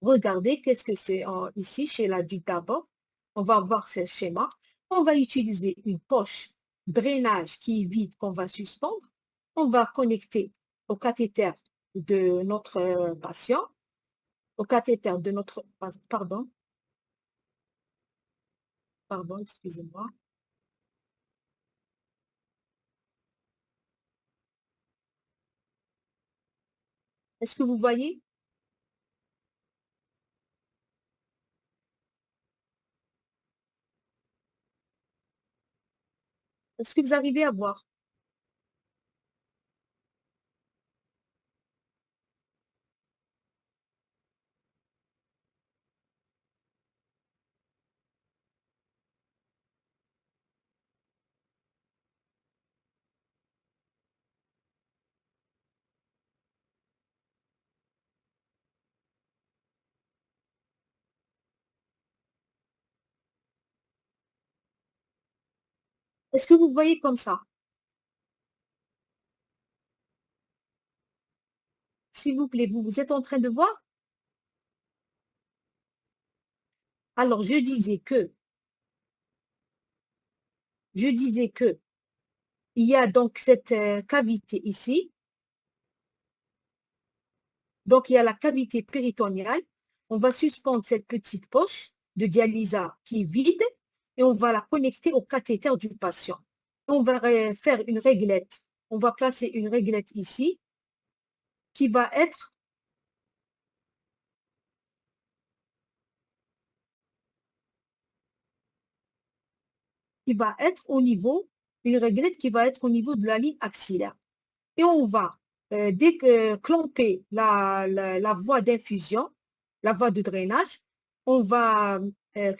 regardez qu'est-ce que c'est ici chez l'adulte d'abord. On va voir ce schéma. On va utiliser une poche drainage qui est vide qu'on va suspendre. On va connecter au cathéter de notre patient, au cathéter de notre, pardon, excusez-moi. Est-ce que vous voyez? Est-ce que vous arrivez à voir? Est-ce que vous voyez comme ça? S'il vous plaît, vous êtes en train de voir? Alors, je disais que il y a donc cette cavité ici. Donc, il y a la cavité péritonéale. On va suspendre cette petite poche de dialysa qui est vide et on va la connecter au cathéter du patient. On va faire une réglette. On va placer une réglette ici qui va être au niveau, une réglette qui va être au niveau de la ligne axillaire. Et on va déclamper la voie d'infusion, la voie de drainage. On va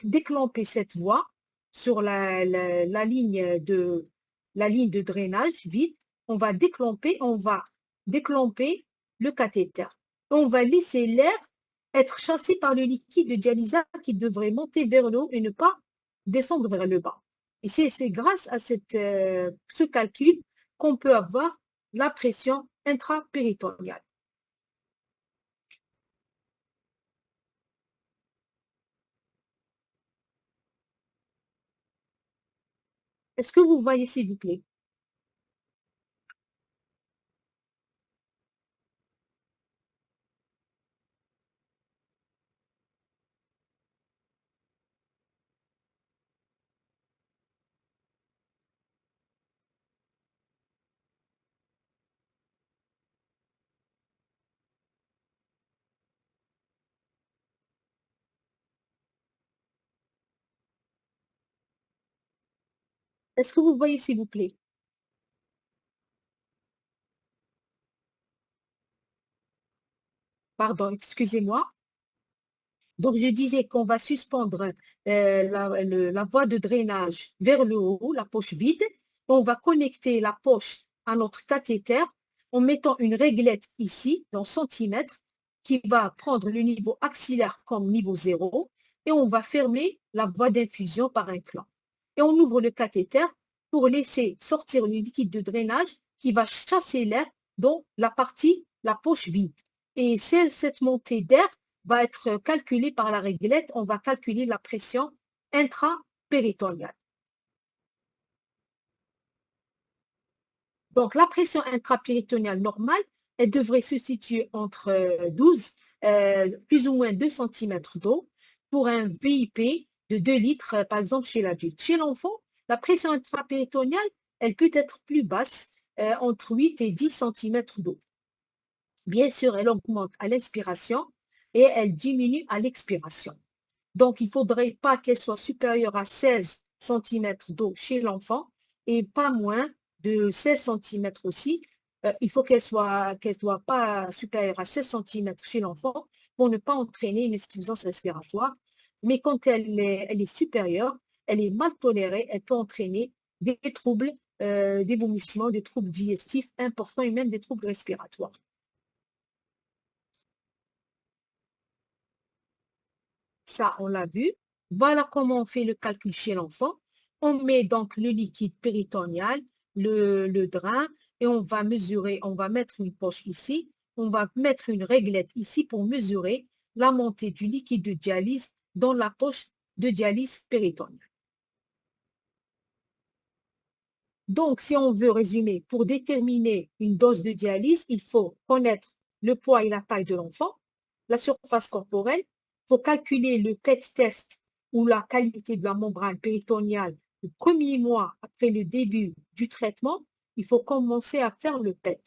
déclamper cette voie sur la ligne de drainage vide. On va déclamper le cathéter. On va laisser l'air être chassé par le liquide de dialysa qui devrait monter vers le haut et ne pas descendre vers le bas. Et c'est grâce à ce calcul qu'on peut avoir la pression intrapéritonéale. Est-ce que vous voyez, s'il vous plaît? Est-ce que vous voyez, s'il vous plaît? Pardon, excusez-moi. Donc, je disais qu'on va suspendre la voie de drainage vers le haut, la poche vide. On va connecter la poche à notre cathéter en mettant une réglette ici, dans centimètres, qui va prendre le niveau axillaire comme niveau 0. Et on va fermer la voie d'infusion par un clamp. Et on ouvre le cathéter pour laisser sortir le liquide de drainage qui va chasser l'air dans la partie, la poche vide. Et c'est cette montée d'air va être calculé par la réglette. On va calculer la pression intrapéritonéale. Donc, la pression intrapéritonéale normale, elle devrait se situer entre 12, plus ou moins 2 cm d'eau pour un VIP de 2 litres, par exemple, chez l'adulte. Chez l'enfant, la pression intrapéritonéale, elle peut être plus basse, entre 8 et 10 cm d'eau. Bien sûr, elle augmente à l'inspiration et elle diminue à l'expiration. Donc, il ne faudrait pas qu'elle soit supérieure à 16 cm d'eau chez l'enfant et pas moins de 16 cm aussi. Il faut qu'elle soit pas supérieure à 16 cm chez l'enfant pour ne pas entraîner une insuffisance respiratoire. Mais quand elle est supérieure, elle est mal tolérée, elle peut entraîner des troubles, des vomissements, des troubles digestifs importants et même des troubles respiratoires. Ça, on l'a vu. Voilà comment on fait le calcul chez l'enfant. On met donc le liquide péritonéal, le drain, et on va mesurer, on va mettre une poche ici, on va mettre une réglette ici pour mesurer la montée du liquide de dialyse dans la poche de dialyse péritonéale. Donc, si on veut résumer, pour déterminer une dose de dialyse, il faut connaître le poids et la taille de l'enfant, la surface corporelle, il faut calculer le PET test ou la qualité de la membrane péritonéale le premier mois après le début du traitement. Il faut commencer à faire le PET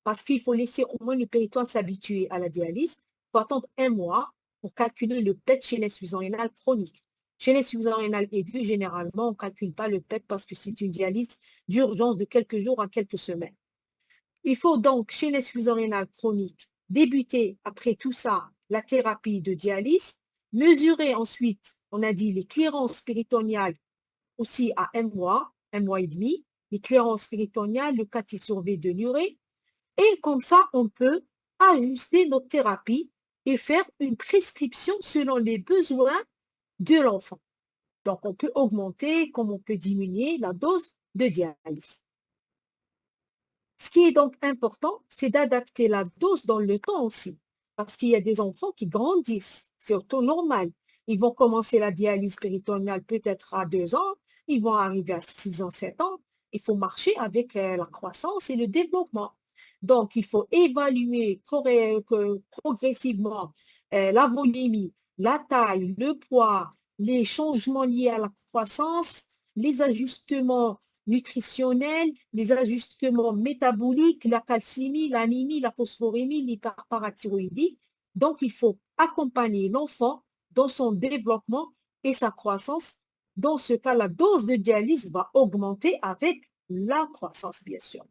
parce qu'il faut laisser au moins le péritone s'habituer à la dialyse. Il faut attendre un mois pour calculer le PET chez l'insuffisance rénale chronique. Chez l'insuffisance rénale aiguë, généralement, on ne calcule pas le PET parce que c'est une dialyse d'urgence de quelques jours à quelques semaines. Il faut donc, chez l'insuffisance rénale chronique, débuter après tout ça la thérapie de dialyse, mesurer ensuite, on a dit, les clérances péritonéales aussi à un mois et demi, les clérances péritonéales, le KT sur V de l'urée, et comme ça, on peut ajuster notre thérapie et faire une prescription selon les besoins de l'enfant. Donc, on peut augmenter comme on peut diminuer la dose de dialyse. Ce qui est donc important, c'est d'adapter la dose dans le temps aussi, parce qu'il y a des enfants qui grandissent, c'est auto normal. Ils vont commencer la dialyse péritonéale peut-être à 2 ans, ils vont arriver à 6 ans, 7 ans. Il faut marcher avec la croissance et le développement. Donc, il faut évaluer progressivement la volémie, la taille, le poids, les changements liés à la croissance, les ajustements nutritionnels, les ajustements métaboliques, la calcémie, l'anémie, la phosphorémie, l'hyperparathyroïdie. Donc, il faut accompagner l'enfant dans son développement et sa croissance. Dans ce cas, la dose de dialyse va augmenter avec la croissance, bien sûr.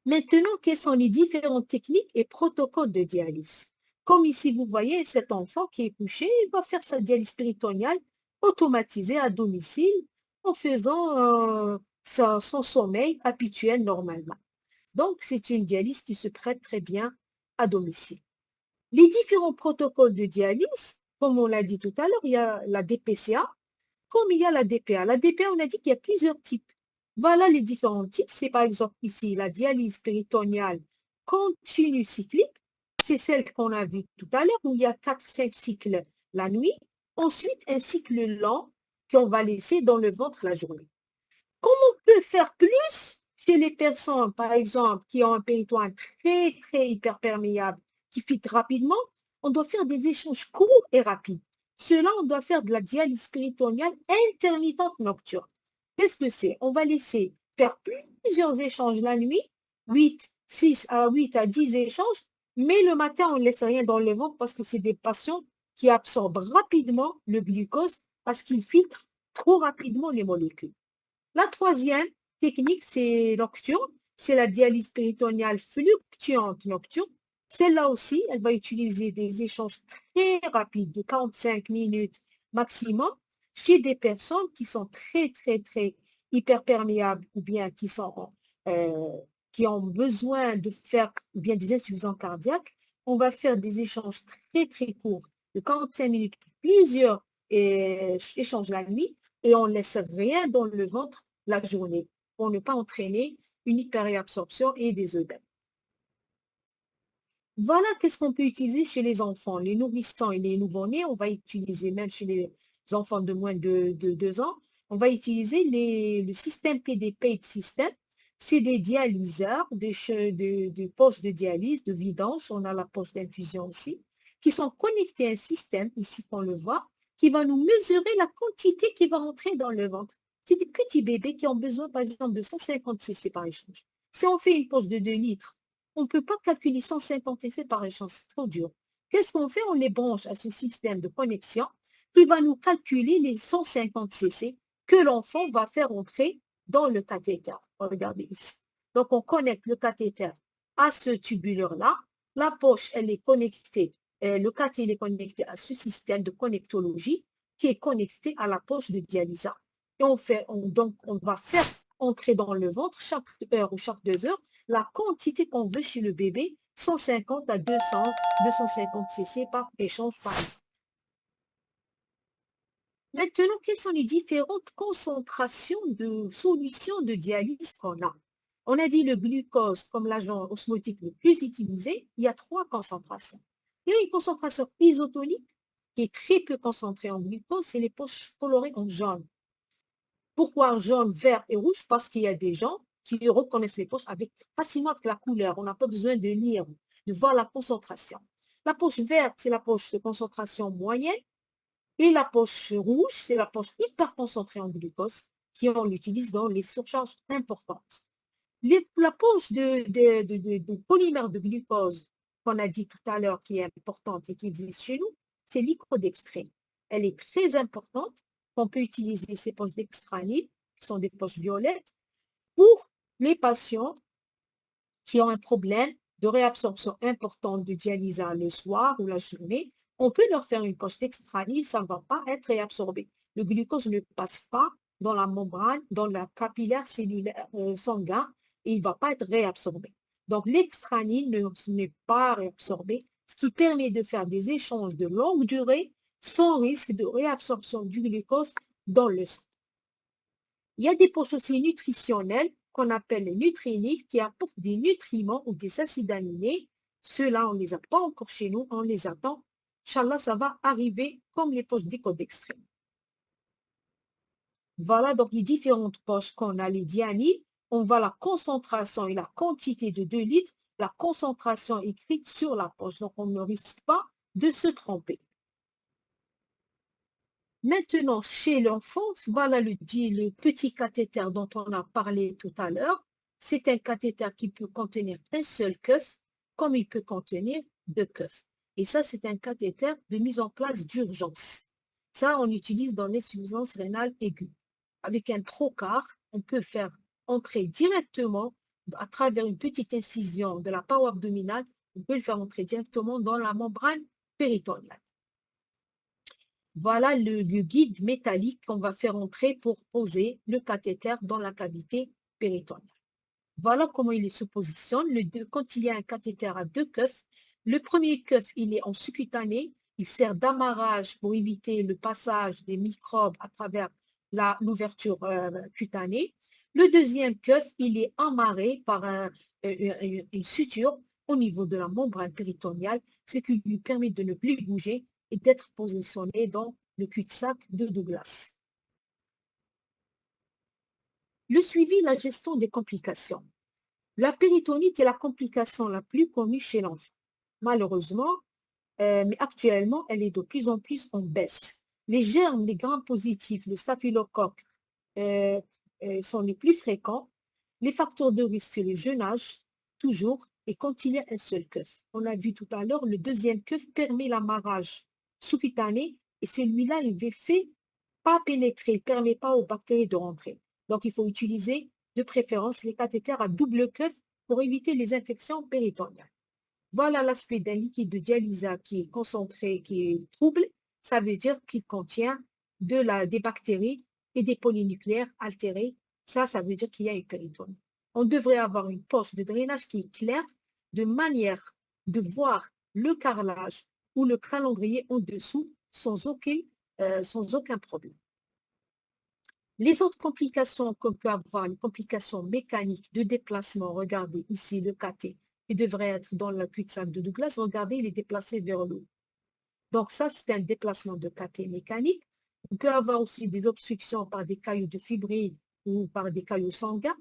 Maintenant, quelles sont les différentes techniques et protocoles de dialyse? Comme ici, vous voyez, cet enfant qui est couché, il va faire sa dialyse péritonéale automatisée à domicile en faisant son sommeil habituel normalement. Donc, c'est une dialyse qui se prête très bien à domicile. Les différents protocoles de dialyse, comme on l'a dit tout à l'heure, il y a la DPCA, comme il y a la DPA. La DPA, on a dit qu'il y a plusieurs types. Voilà les différents types. C'est par exemple ici la dialyse péritonéale continue cyclique. C'est celle qu'on a vue tout à l'heure où il y a 4-5 cycles la nuit. Ensuite, un cycle lent qu'on va laisser dans le ventre la journée. Comme on peut faire plus chez les personnes, par exemple, qui ont un péritone très, très hyperperméable, qui filtre rapidement, on doit faire des échanges courts et rapides. Cela, on doit faire de la dialyse péritonéale intermittente nocturne. Qu'est-ce que c'est? On va laisser faire plusieurs échanges la nuit, 6 à 8 à 10 échanges, mais le matin, on ne laisse rien dans le ventre parce que c'est des patients qui absorbent rapidement le glucose parce qu'ils filtrent trop rapidement les molécules. La troisième technique, c'est nocturne, c'est la dialyse péritonéale fluctuante nocturne. Celle-là aussi, elle va utiliser des échanges très rapides de 45 minutes maximum chez des personnes qui sont très hyperperméables ou bien euh, qui ont besoin de faire ou bien des insuffisances cardiaques. On va faire des échanges très courts de 45 minutes, plusieurs échanges la nuit et on ne laisse rien dans le ventre la journée pour ne pas entraîner une hyperabsorption et des œdèmes. Voilà qu'est-ce qu'on peut utiliser chez les enfants. Les nourrissons et les nouveau-nés, on va utiliser même chez les enfants de moins de 2 ans, on va utiliser le système PDP système. C'est des dialyseurs, de poches de dialyse, de vidange, on a la poche d'infusion aussi, qui sont connectés à un système, ici qu'on le voit, qui va nous mesurer la quantité qui va rentrer dans le ventre. C'est des petits bébés qui ont besoin, par exemple, de 150 cc par échange. Si on fait une poche de 2 litres, on ne peut pas calculer 150 essais par échange, c'est trop dur. Qu'est-ce qu'on fait? On les branche à ce système de connexion qui va nous calculer les 150 cc que l'enfant va faire entrer dans le cathéter. Regardez ici. Donc, on connecte le cathéter à ce tubuleur-là. La poche, elle est connectée, le cathéter est connecté à ce système de connectologie qui est connecté à la poche de dialyse. Et donc, on va faire entrer dans le ventre chaque heure ou chaque 2 heures la quantité qu'on veut chez le bébé, 150 à 200, 250 cc par échange par exemple. Maintenant, quelles sont les différentes concentrations de solutions de dialyse qu'on a? On a dit le glucose comme l'agent osmotique le plus utilisé, il y a 3 concentrations. Il y a une concentration isotonique qui est très peu concentrée en glucose, c'est les poches colorées en jaune. Pourquoi jaune, vert et rouge? Parce qu'il y a des gens qui reconnaissent les poches facilement avec la couleur. On n'a pas besoin de lire, de voir la concentration. La poche verte, c'est la poche de concentration moyenne. Et la poche rouge, c'est la poche hyper concentrée en glucose on l'utilise dans les surcharges importantes. La poche de polymère de glucose qu'on a dit tout à l'heure qui est importante et qui existe chez nous, c'est l'icrodextrine. Elle est très importante. On peut utiliser ces poches dextranil, qui sont des poches violettes, pour les patients qui ont un problème de réabsorption importante de dialyse le soir ou la journée. On peut leur faire une poche dextranil, ça ne va pas être réabsorbé. Le glucose ne passe pas dans la membrane, dans la capillaire cellulaire sanguin, et il ne va pas être réabsorbé. Donc, l'extranil n'est pas réabsorbé, ce qui permet de faire des échanges de longue durée sans risque de réabsorption du glucose dans le sang. Il y a des poches aussi nutritionnelles qu'on appelle les nutriniques qui apportent des nutriments ou des acides aminés. Ceux-là, on ne les a pas encore chez nous, on les attend. Inch'Allah, ça va arriver comme les poches d'icodextrine. Voilà donc les différentes poches qu'on a, les dianides. On voit la concentration et la quantité de 2 litres, la concentration écrite sur la poche. Donc, on ne risque pas de se tromper. Maintenant, chez l'enfant, voilà le petit cathéter dont on a parlé tout à l'heure. C'est un cathéter qui peut contenir un seul keuf, comme il peut contenir 2 keufs. Et ça, c'est un cathéter de mise en place d'urgence. Ça, on utilise dans l'insuffisance rénale aiguë. Avec un trocar, on peut faire entrer directement à travers une petite incision de la paroi abdominale, on peut le faire entrer directement dans la membrane péritonéale. Voilà le guide métallique qu'on va faire entrer pour poser le cathéter dans la cavité péritonéale. Voilà comment il se positionne. Quand il y a un cathéter à 2 keufs, le premier keuf, il est en sous-cutané. Il sert d'amarrage pour éviter le passage des microbes à travers l'ouverture cutanée. Le deuxième keuf, il est amarré par une suture au niveau de la membrane péritonéale, ce qui lui permet de ne plus bouger et d'être positionné dans le cul-de-sac de Douglas. Le suivi, la gestion des complications. La péritonite est la complication la plus connue chez l'enfant. Malheureusement, mais actuellement, elle est de plus en plus en baisse. Les germes, les gram positifs, le staphylocoque sont les plus fréquents. Les facteurs de risque, c'est le jeune âge, toujours, et quand il y a un seul keuf. On a vu tout à l'heure, le deuxième keuf permet l'amarrage sous-cutané et celui-là, il ne fait pas pénétrer, il ne permet pas aux bactéries de rentrer. Donc, il faut utiliser de préférence les cathéters à double queue pour éviter les infections péritonéales. Voilà l'aspect d'un liquide de dialyse qui est concentré, qui est trouble. Ça veut dire qu'il contient des bactéries et des polynucléaires altérés. Ça veut dire qu'il y a une péritone. On devrait avoir une poche de drainage qui est claire, de manière de voir le carrelage ou le calendrier en dessous sans aucun problème. Les autres complications qu'on peut avoir, les complications mécaniques de déplacement, regardez ici le cathé qui devrait être dans le cul-de-sac de Douglas, regardez, il est déplacé vers le haut. Donc ça, c'est un déplacement de cathé mécanique. On peut avoir aussi des obstructions par des caillots de fibrine ou par des caillots sanguins.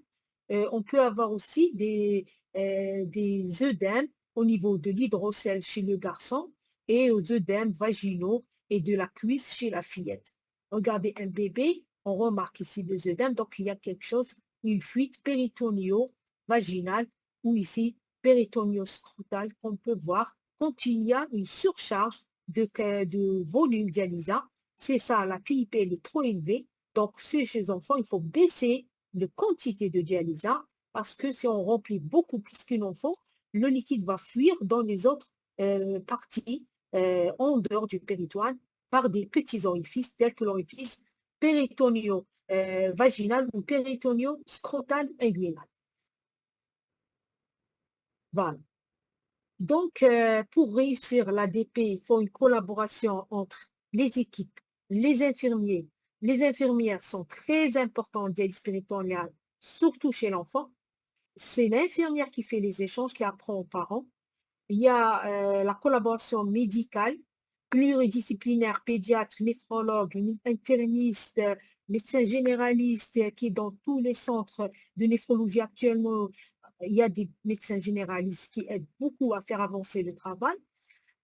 On peut avoir aussi des œdèmes au niveau de l'hydrocèle chez le garçon et aux œdèmes vaginaux et de la cuisse chez la fillette. Regardez un bébé, on remarque ici des œdèmes, donc il y a quelque chose, une fuite péritoneo-vaginale ou ici péritonio-scrotale qu'on peut voir quand il y a une surcharge de volume dialysant. C'est ça, la PIP est trop élevée. Donc, chez les enfants, il faut baisser la quantité de dialysant parce que si on remplit beaucoup plus qu'un enfant, le liquide va fuir dans les autres parties en dehors du péritoine par des petits orifices tels que l'orifice péritonio-vaginal ou péritonio-scrotal inguinal. Voilà. Donc, pour réussir l'ADP, il faut une collaboration entre les équipes, les infirmiers. Les infirmières sont très importantes en dialyse péritonéale, surtout chez l'enfant. C'est l'infirmière qui fait les échanges, qui apprend aux parents. Il y a la collaboration médicale, pluridisciplinaire, pédiatre, néphrologue, interniste, médecin généraliste qui est dans tous les centres de néphrologie actuellement. Il y a des médecins généralistes qui aident beaucoup à faire avancer le travail.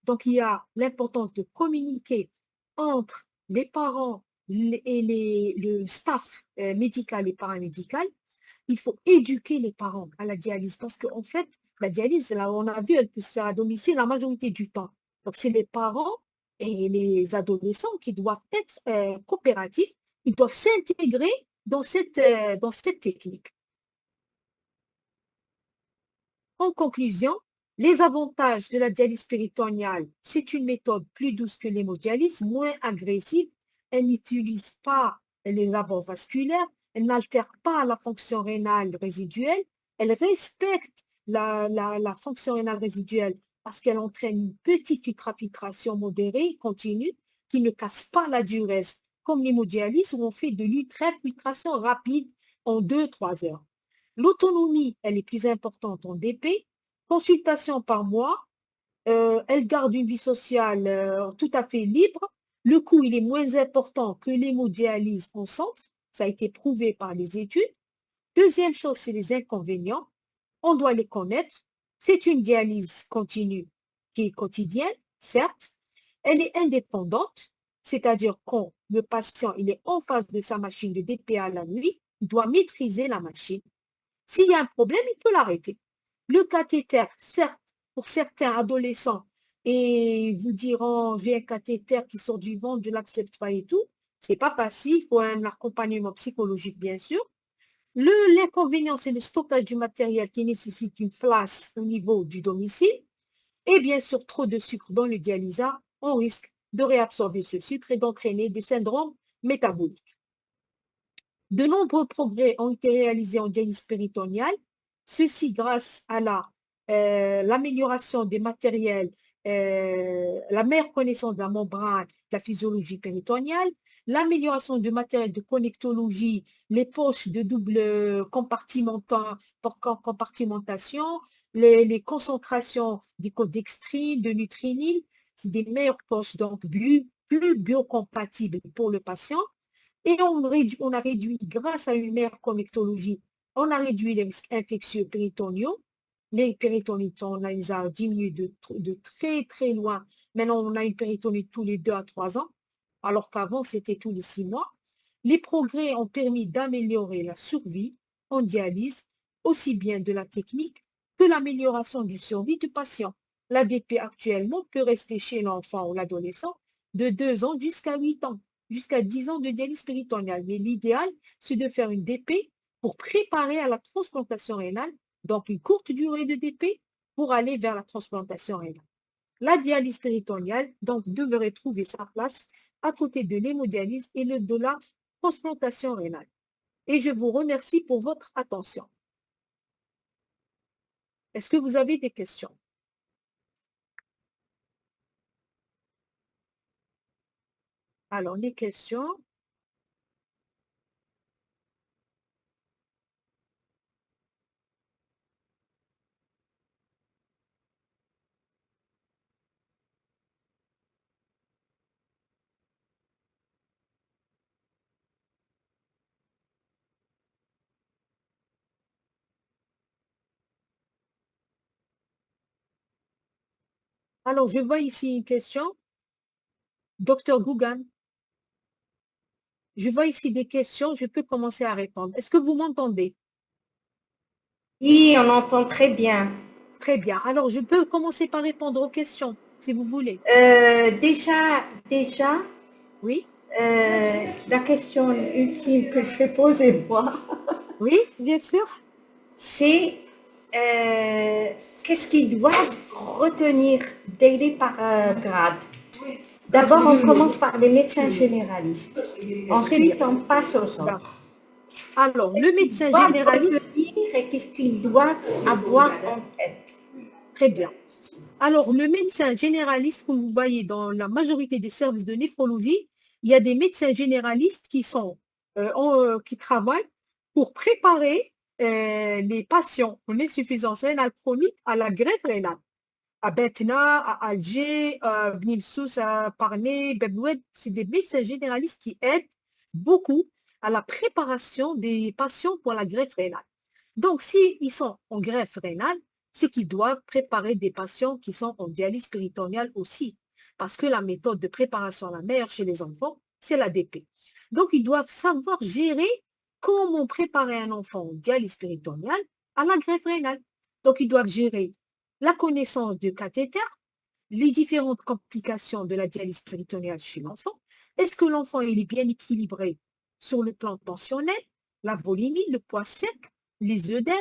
Donc, il y a l'importance de communiquer entre les parents et le staff médical et paramédical. Il faut éduquer les parents à la dialyse parce qu'en fait, la dialyse, là, on a vu, elle peut se faire à domicile la majorité du temps. Donc, c'est les parents et les adolescents qui doivent être coopératifs, ils doivent s'intégrer dans cette technique. En conclusion, les avantages de la dialyse péritonéale, c'est une méthode plus douce que l'hémodialyse, moins agressive. Elle n'utilise pas les abords vasculaires, elle n'altère pas la fonction rénale résiduelle, elle respecte la fonction rénale résiduelle parce qu'elle entraîne une petite ultrafiltration modérée, continue, qui ne casse pas la diurèse, comme l'hémodialyse où on fait de l'ultrafiltration rapide en 2-3 heures. L'autonomie, elle est plus importante en DP. Consultation par mois. Elle garde une vie sociale tout à fait libre. Le coût, il est moins important que l'hémodialyse en centre. Ça a été prouvé par les études. Deuxième chose, c'est les inconvénients. On doit les connaître. C'est une dialyse continue qui est quotidienne, certes. Elle est indépendante, c'est-à-dire quand le patient il est en face de sa machine de DPA la nuit, il doit maîtriser la machine. S'il y a un problème, il peut l'arrêter. Le cathéter, certes, pour certains adolescents, et vous diront, j'ai un cathéter qui sort du ventre, je ne l'accepte pas et tout. C'est pas facile, il faut un accompagnement psychologique, bien sûr. L'inconvénient, c'est le stockage du matériel qui nécessite une place au niveau du domicile. Et bien sûr, trop de sucre dans le dialysat, on risque de réabsorber ce sucre et d'entraîner des syndromes métaboliques. De nombreux progrès ont été réalisés en dialyse péritonéale, ceci grâce à l'amélioration des matériels, la meilleure connaissance de la membrane, de la physiologie péritonéale, l'amélioration du matériel de connectologie, les poches de double compartimentation, les concentrations des codextrine, de nutrinil, c'est des meilleures poches, donc plus biocompatibles pour le patient. Et on a réduit, grâce à une meilleure connectologie, on a réduit les risques infectieux péritonéaux. Les péritonites, on les a diminués de très, très loin. Maintenant, on a une péritonite tous les 2 à 3 ans, alors qu'avant, c'était tous les 6 mois. Les progrès ont permis d'améliorer la survie en dialyse, aussi bien de la technique que l'amélioration du survie du patient. L'ADP actuellement peut rester chez l'enfant ou l'adolescent de 2 ans jusqu'à 8 ans. jusqu'à 10 ans de dialyse péritonéale. Mais l'idéal, c'est de faire une DP pour préparer à la transplantation rénale, donc une courte durée de DP pour aller vers la transplantation rénale. La dialyse péritonéale, donc, devrait trouver sa place à côté de l'hémodialyse et de la transplantation rénale. Et je vous remercie pour votre attention. Est-ce que vous avez des questions? Alors, les questions. Alors, je vois ici une question. Docteur Gougan, je vois ici des questions, je peux commencer à répondre. Est-ce que vous m'entendez? Oui, on entend très bien. Très bien. Alors, je peux commencer par répondre aux questions, si vous voulez. Déjà, Oui? la question ultime que je vais poser moi, Oui, bien sûr. c'est qu'est-ce qu'ils doivent retenir dès les grades. D'abord, on commence par les médecins généralistes. Ensuite, on passe aux autres. Alors, le médecin Quoi généraliste, retenir et qu'est-ce qu'ils doivent avoir en tête? très bien. Alors, le médecin généraliste, comme vous voyez dans la majorité des services de néphrologie, il y a des médecins généralistes qui travaillent pour préparer les patients en insuffisance rénale chronique à la greffe rénale. À Betna, à Alger, à Bnilsous, à Parnay, Beboued, c'est des médecins généralistes qui aident beaucoup à la préparation des patients pour la greffe rénale. Donc, s'ils sont en greffe rénale, c'est qu'ils doivent préparer des patients qui sont en dialyse péritonéale aussi, parce que la méthode de préparation la meilleure chez les enfants, c'est la DP. Donc, ils doivent savoir gérer comment préparer un enfant en dialyse péritonéale à la greffe rénale. Donc, ils doivent gérer la connaissance du cathéter, les différentes complications de la dialyse péritonéale chez l'enfant. Est-ce que l'enfant est bien équilibré sur le plan tensionnel, la volémie, le poids sec, les œdèmes,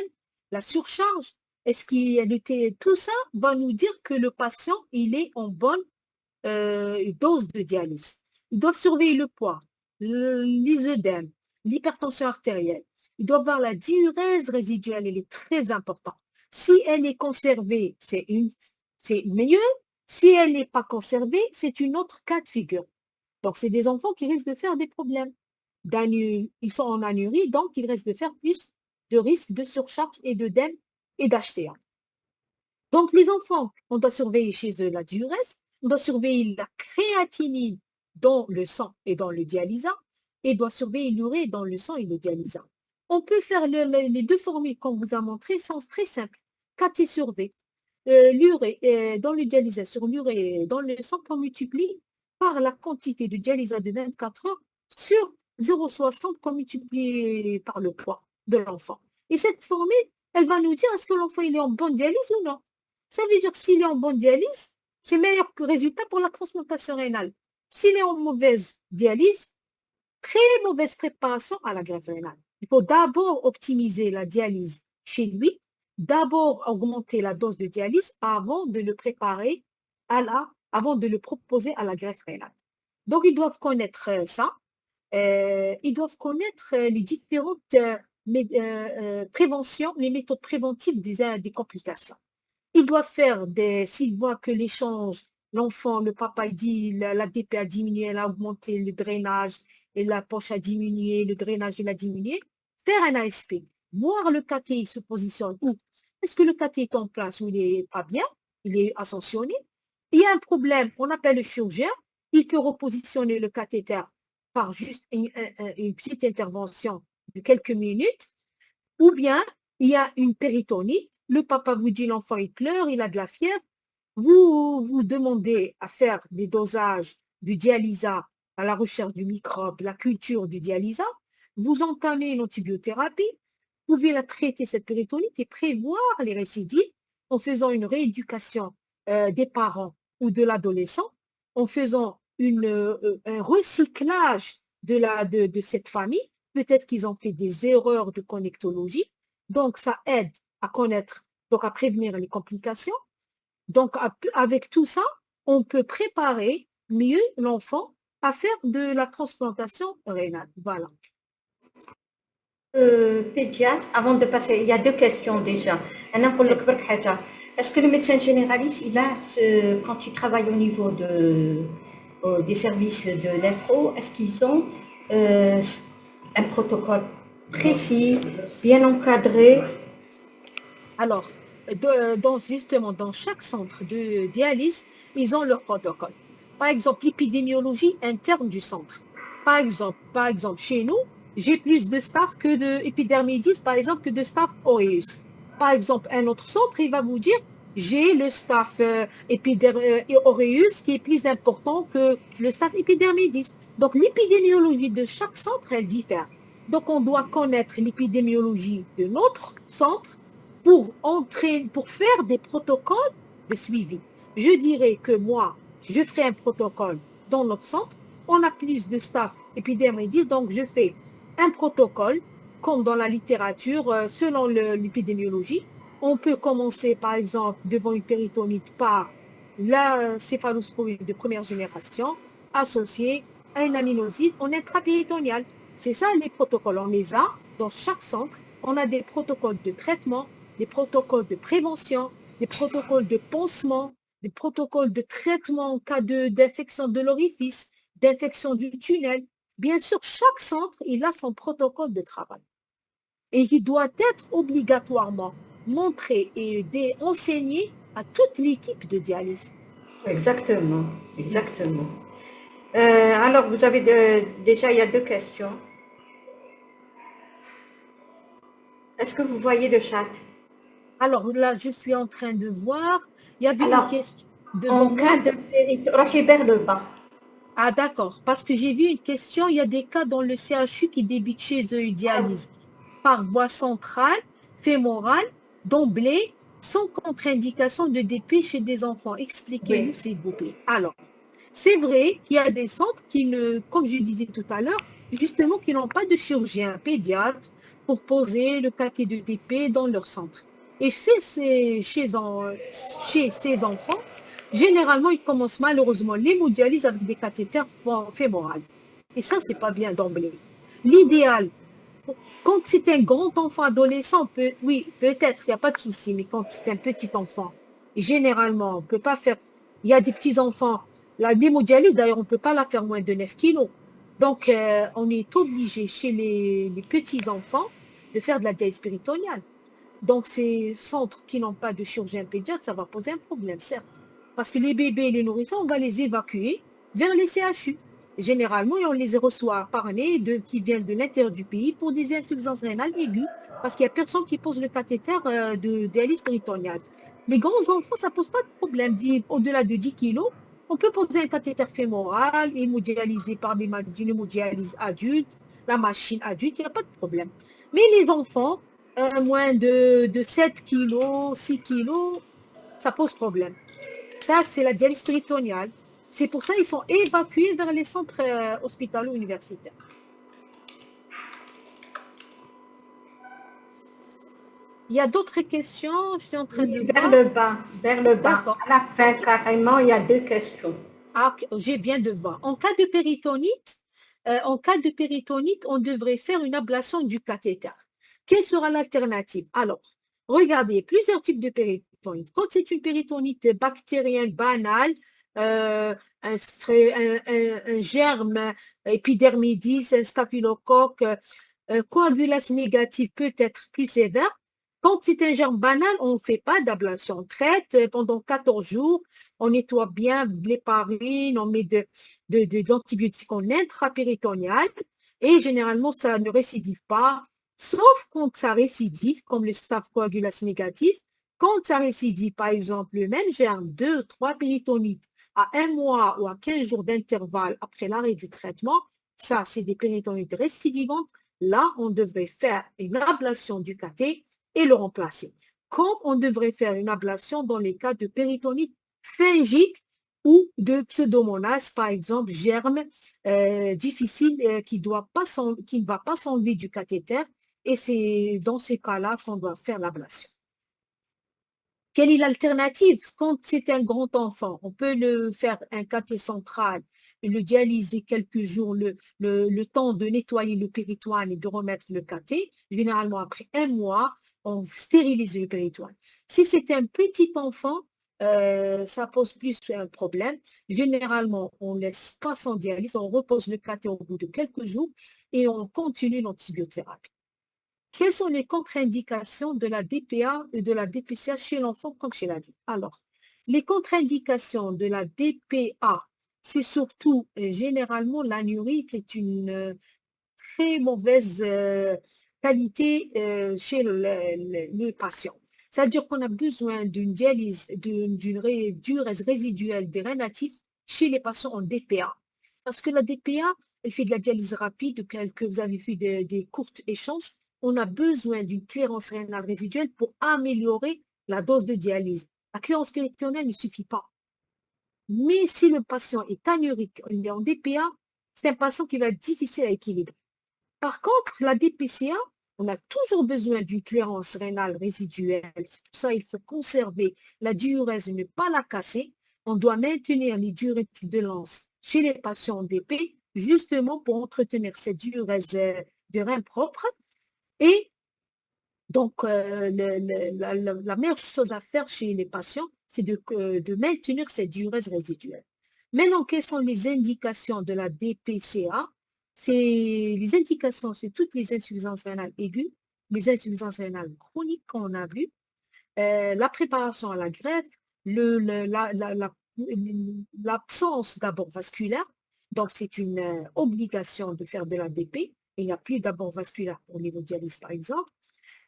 la surcharge? Est-ce qu'il était tout ça va nous dire que le patient il est en bonne dose de dialyse. Ils doivent surveiller le poids, les œdèmes, l'hypertension artérielle. Ils doivent voir la diurèse résiduelle, elle est très importante. Si elle est conservée, c'est mieux. Si elle n'est pas conservée, c'est une autre cas de figure. Donc, c'est des enfants qui risquent de faire des problèmes. Ils sont en anurie, donc ils risquent de faire plus de risques de surcharge et d'œdème et d'HTA. Donc, les enfants, on doit surveiller chez eux la diurèse, on doit surveiller la créatinine dans le sang et dans le dialysat, et on doit surveiller l'urée dans le sang et le dialysat. On peut faire les deux formules qu'on vous a montrées, sont très simples. KT sur V. L'urée dans le dialysat sur l'urée dans le sang qu'on multiplie par la quantité de dialysat de 24 heures sur 0,60 qu'on multiplie par le poids de l'enfant. Et cette formule, elle va nous dire est-ce que l'enfant il est en bonne dialyse ou non. Ça veut dire que s'il est en bonne dialyse, c'est meilleur que résultat pour la transplantation rénale. S'il est en mauvaise dialyse, très mauvaise préparation à la greffe rénale. Il faut d'abord optimiser la dialyse chez lui, d'abord augmenter la dose de dialyse avant de le préparer avant de le proposer à la greffe rénale. Donc, ils doivent connaître ça. Ils doivent connaître les différentes préventions, les méthodes préventives des complications. Ils doivent faire s'ils voient que l'échange, l'enfant, le papa, il dit la DP a diminué, elle a augmenté le drainage et la poche a diminué, le drainage il a diminué, faire un ASP, voir le cathé, il se positionne où? Est-ce que le cathé est en place ou il n'est pas bien? Il est ascensionné? Il y a un problème, on appelle le chirurgien, il peut repositionner le cathéter par juste une petite intervention de quelques minutes, ou bien il y a une péritonite, le papa vous dit l'enfant il pleure, il a de la fièvre, vous vous demandez à faire des dosages du dialysat à la recherche du microbe, la culture du dialysat, vous entamez une antibiothérapie, vous pouvez la traiter cette péritonite et prévoir les récidives en faisant une rééducation des parents ou de l'adolescent, en faisant un recyclage de cette famille. Peut-être qu'ils ont fait des erreurs de connectologie. Donc, ça aide à connaître, donc à prévenir les complications. Donc, avec tout ça, on peut préparer mieux l'enfant à faire de la transplantation rénale. Voilà. Pédiatre, avant de passer, il y a deux questions déjà. Est-ce que le médecin généraliste, quand il travaille au niveau des services de néphro, est-ce qu'ils ont euh, un protocole précis, bien encadré? Alors, justement, dans chaque centre de dialyse, ils ont leur protocole. Par exemple, l'épidémiologie interne du centre. Par exemple, chez nous, j'ai plus de staff que de épidermidis, par exemple, que de staff aureus. Par exemple, un autre centre, il va vous dire, j'ai le staff aureus qui est plus important que le staff épidermidis. Donc, l'épidémiologie de chaque centre, elle diffère. Donc, on doit connaître l'épidémiologie de notre centre pour faire des protocoles de suivi. Je dirais que moi, je ferai un protocole dans notre centre. On a plus de staff épidermidis, donc je fais un protocole, comme dans la littérature, selon l'épidémiologie. On peut commencer, par exemple, devant une péritonite par la céphalosporine de première génération associée à une aminoside en intrapéritonéal. C'est ça les protocoles. On les a dans chaque centre. On a des protocoles de traitement, des protocoles de prévention, des protocoles de pansement, des protocoles de traitement en cas d'infection de l'orifice, d'infection du tunnel. Bien sûr, chaque centre, il a son protocole de travail. Et il doit être obligatoirement montré et enseigné à toute l'équipe de dialyse. Exactement, exactement. Alors, déjà, il y a deux questions. Est-ce que vous voyez le chat? Alors là, je suis en train de voir. Il y avait une Alors, question devant en moi. cas de péritonite, vers le bas. Ah, d'accord. Parce que j'ai vu une question. Il y a des cas dans le CHU qui débutent chez eux une dialyse par voie centrale, fémorale, d'emblée, sans contre-indication de DP chez des enfants. Expliquez-nous, Oui. s'il vous plaît. Alors, c'est vrai qu'il y a des centres qui ne, comme je disais tout à l'heure, justement, qui n'ont pas de chirurgien pédiatre pour poser le cathé de DP dans leur centre. Et chez ces enfants, généralement, ils commencent malheureusement l'hémodialyse avec des cathéters fémorales. Et ça, c'est pas bien d'emblée. L'idéal, quand c'est un grand enfant adolescent, oui, peut-être, il n'y a pas de souci, mais quand c'est un petit enfant, généralement, on ne peut pas faire. Il y a des petits enfants, la l'hémodialyse, d'ailleurs, on ne peut pas la faire moins de 9 kilos. Donc, on est obligé chez les petits enfants de faire de la dialyse péritonéale. Donc, ces centres qui n'ont pas de chirurgien pédiatre, ça va poser un problème, certes. Parce que les bébés et les nourrissons, on va les évacuer vers les CHU. Généralement, on les reçoit par nez qui viennent de l'intérieur du pays pour des insuffisances rénales aiguës, parce qu'il n'y a personne qui pose le cathéter de dialyse péritonéale. Les grands enfants, ça ne pose pas de problème. Au-delà de 10 kilos, on peut poser un cathéter fémoral, hémodialysé par une hémodialyse adulte, la machine adulte, il n'y a pas de problème. Mais les enfants, moins de 7 kilos, 6 kilos, ça pose problème. Ça, c'est la dialyse péritonéale. C'est pour ça qu'ils sont évacués vers les centres hospitalo-universitaires. Il y a d'autres questions, je suis en train de Vers voir. le bas, vers le bas. D'accord. À la fin, carrément, il y a deux questions. Ah, je viens de voir. En cas de péritonite, on devrait faire une ablation du cathéter. Quelle sera l'alternative? Alors, regardez, plusieurs types de péritonite. Quand c'est une péritonite bactérienne banale, un germe épidermidis, un staphylocoque, coagulase négative peut être plus sévère. Quand c'est un germe banal, on ne fait pas d'ablation. On traite pendant 14 jours, on nettoie bien l'héparine, on met d'antibiotiques en intrapéritonéal et généralement, ça ne récidive pas, sauf quand ça récidive, comme le staph coagulase négatif. Quand ça récidive, par exemple, le même germe, 2, 3 péritonites à 1 mois ou à 15 jours d'intervalle après l'arrêt du traitement, ça, c'est des péritonites récidivantes. Là, on devrait faire une ablation du cathé et le remplacer. Comme on devrait faire une ablation dans les cas de péritonite phagique ou de pseudomonas, par exemple, germe difficile qui ne va pas s'enlever du cathéter, et c'est dans ce cas-là qu'on doit faire l'ablation. Quelle est l'alternative? Quand c'est un grand enfant, on peut le faire un cathé central, le dialyser quelques jours, le temps de nettoyer le péritoine et de remettre le cathé. Généralement, après un mois, on stérilise le péritoine. Si c'est un petit enfant, ça pose plus un problème. Généralement, on ne laisse pas sans dialyse, on repose le cathé au bout de quelques jours et on continue l'antibiothérapie. Quelles sont les contre-indications de la DPA et de la DPCA chez l'enfant comme chez l'adulte? Alors, les contre-indications de la DPA, c'est surtout généralement l'anurie, c'est une très mauvaise qualité chez le patient. C'est-à-dire qu'on a besoin d'une dialyse, d'une diurèse résiduelle des reins natifs chez les patients en DPA. Parce que la DPA, elle fait de la dialyse rapide, que vous avez fait des courts échanges. On a besoin d'une clairance rénale résiduelle pour améliorer la dose de dialyse. La clairance péritonéale ne suffit pas. Mais si le patient est anurique, il est en DPA, c'est un patient qui va être difficile à équilibrer. Par contre, la DPCA, on a toujours besoin d'une clairance rénale résiduelle. C'est pour ça qu'il faut conserver la diurèse, ne pas la casser. On doit maintenir les diurétiques de Lens chez les patients en DP, justement pour entretenir cette diurèse de rein propre. Et donc, la meilleure chose à faire chez les patients, c'est de maintenir cette diurèse résiduelle. Maintenant, quelles sont les indications de la DPCA? Les indications, c'est toutes les insuffisances rénales aiguës, les insuffisances rénales chroniques qu'on a vues, la préparation à la greffe, l'absence d'abord vasculaire. Donc, c'est une obligation de faire de la DP. Il n'y a plus d'abord vasculaire pour l'hémodialyse, par exemple.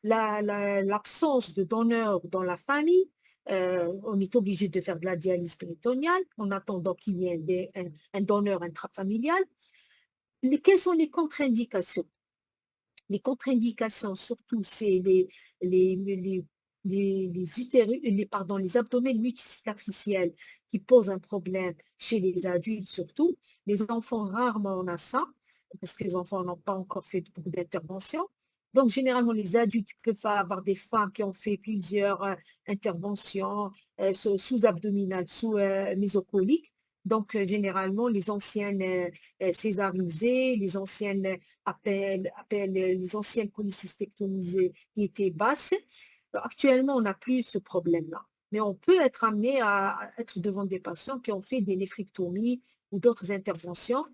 L'absence de donneur dans la famille, on est obligé de faire de la dialyse péritonéale en attendant qu'il y ait un donneur intrafamilial. Quelles sont les contre-indications? Les contre-indications, surtout, c'est les abdomens multicicatriciels qui posent un problème chez les adultes surtout. Les enfants, rarement on a ça, parce que les enfants n'ont pas encore fait beaucoup d'interventions. Donc, généralement, les adultes peuvent avoir des femmes qui ont fait plusieurs interventions sous-abdominales, sous-mésocoliques. Donc, généralement, les anciennes césarisées, les anciennes appellent les anciennes polycystectomisées qui étaient basses. Actuellement, on n'a plus ce problème-là. Mais on peut être amené à être devant des patients qui ont fait des néphrectomies ou d'autres interventions.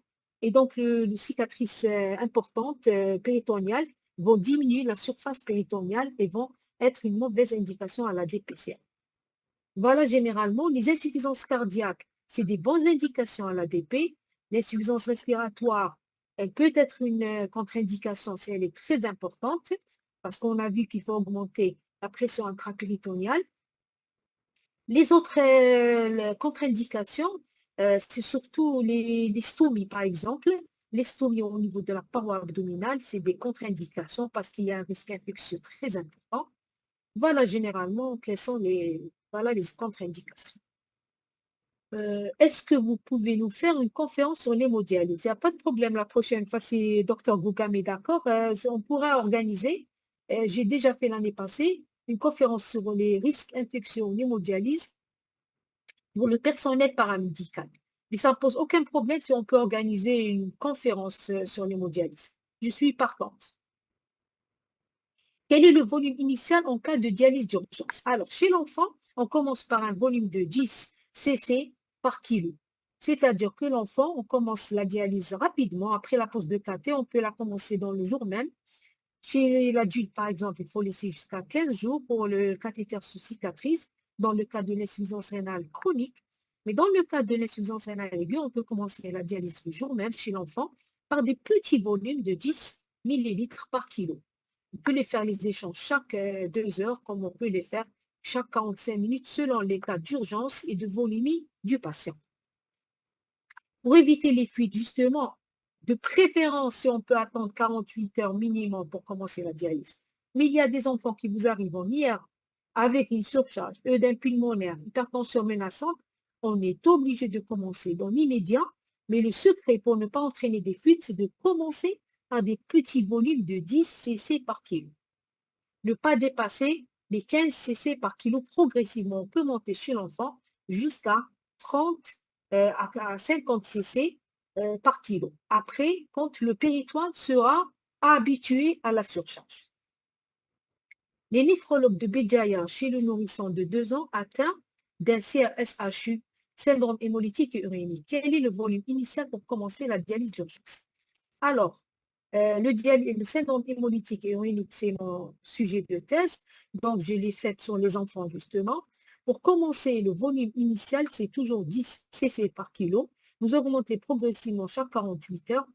Et donc, les cicatrices importantes péritonéales vont diminuer la surface péritonéale et vont être une mauvaise indication à la DPCA. Voilà, généralement, les insuffisances cardiaques, c'est des bonnes indications à l'ADP. L'insuffisance respiratoire, elle peut être une contre-indication si elle est très importante, parce qu'on a vu qu'il faut augmenter la pression intrapéritonéale. Les autres contre-indications, c'est surtout les stomies, par exemple. Les stomies au niveau de la paroi abdominale, c'est des contre-indications parce qu'il y a un risque infectieux très important. Voilà généralement quelles sont les contre-indications. Est-ce que vous pouvez nous faire une conférence sur l'hémodialyse? Il n'y a pas de problème la prochaine fois si Dr Gougam est d'accord. On pourra organiser, j'ai déjà fait l'année passée, une conférence sur les risques infectieux en hémodialyse pour le personnel paramédical. Mais ça ne pose aucun problème si on peut organiser une conférence sur l'hémodialyse. Je suis partante. Quel est le volume initial en cas de dialyse d'urgence? Alors, chez l'enfant, on commence par un volume de 10 cc par kilo. C'est-à-dire que l'enfant, on commence la dialyse rapidement. Après la pose de cathé, on peut la commencer dans le jour même. Chez l'adulte, par exemple, il faut laisser jusqu'à 15 jours pour le cathéter sous cicatrice, dans le cas de l'insuffisance rénale chronique. Mais dans le cas de l'insuffisance rénale aiguë, on peut commencer la dialyse le jour même chez l'enfant par des petits volumes de 10 millilitres par kilo. On peut les faire les échanges chaque 2 heures, comme on peut les faire chaque 45 minutes selon les cas d'urgence et de volémie du patient. Pour éviter les fuites, justement, de préférence, si on peut attendre 48 heures minimum pour commencer la dialyse. Mais il y a des enfants qui vous arrivent en IR avec une surcharge, œdème pulmonaire, hypertension menaçante. on est obligé de commencer dans l'immédiat, mais le secret pour ne pas entraîner des fuites, c'est de commencer par des petits volumes de 10 cc par kilo. Ne pas dépasser les 15 cc par kilo progressivement. On peut monter chez l'enfant jusqu'à 30 à 50 cc par kilo. Après, quand le péritoine sera habitué à la surcharge. Les néphrologues de Béjaïa chez le nourrisson de 2 ans atteint d'un CRSHU, syndrome hémolytique et urémique. Quel est le volume initial pour commencer la dialyse d'urgence? Alors, le syndrome hémolytique et urémique, c'est mon sujet de thèse, donc je l'ai fait sur les enfants justement. Pour commencer, le volume initial, c'est toujours 10 cc par kilo. Vous augmentez progressivement chaque 48 heures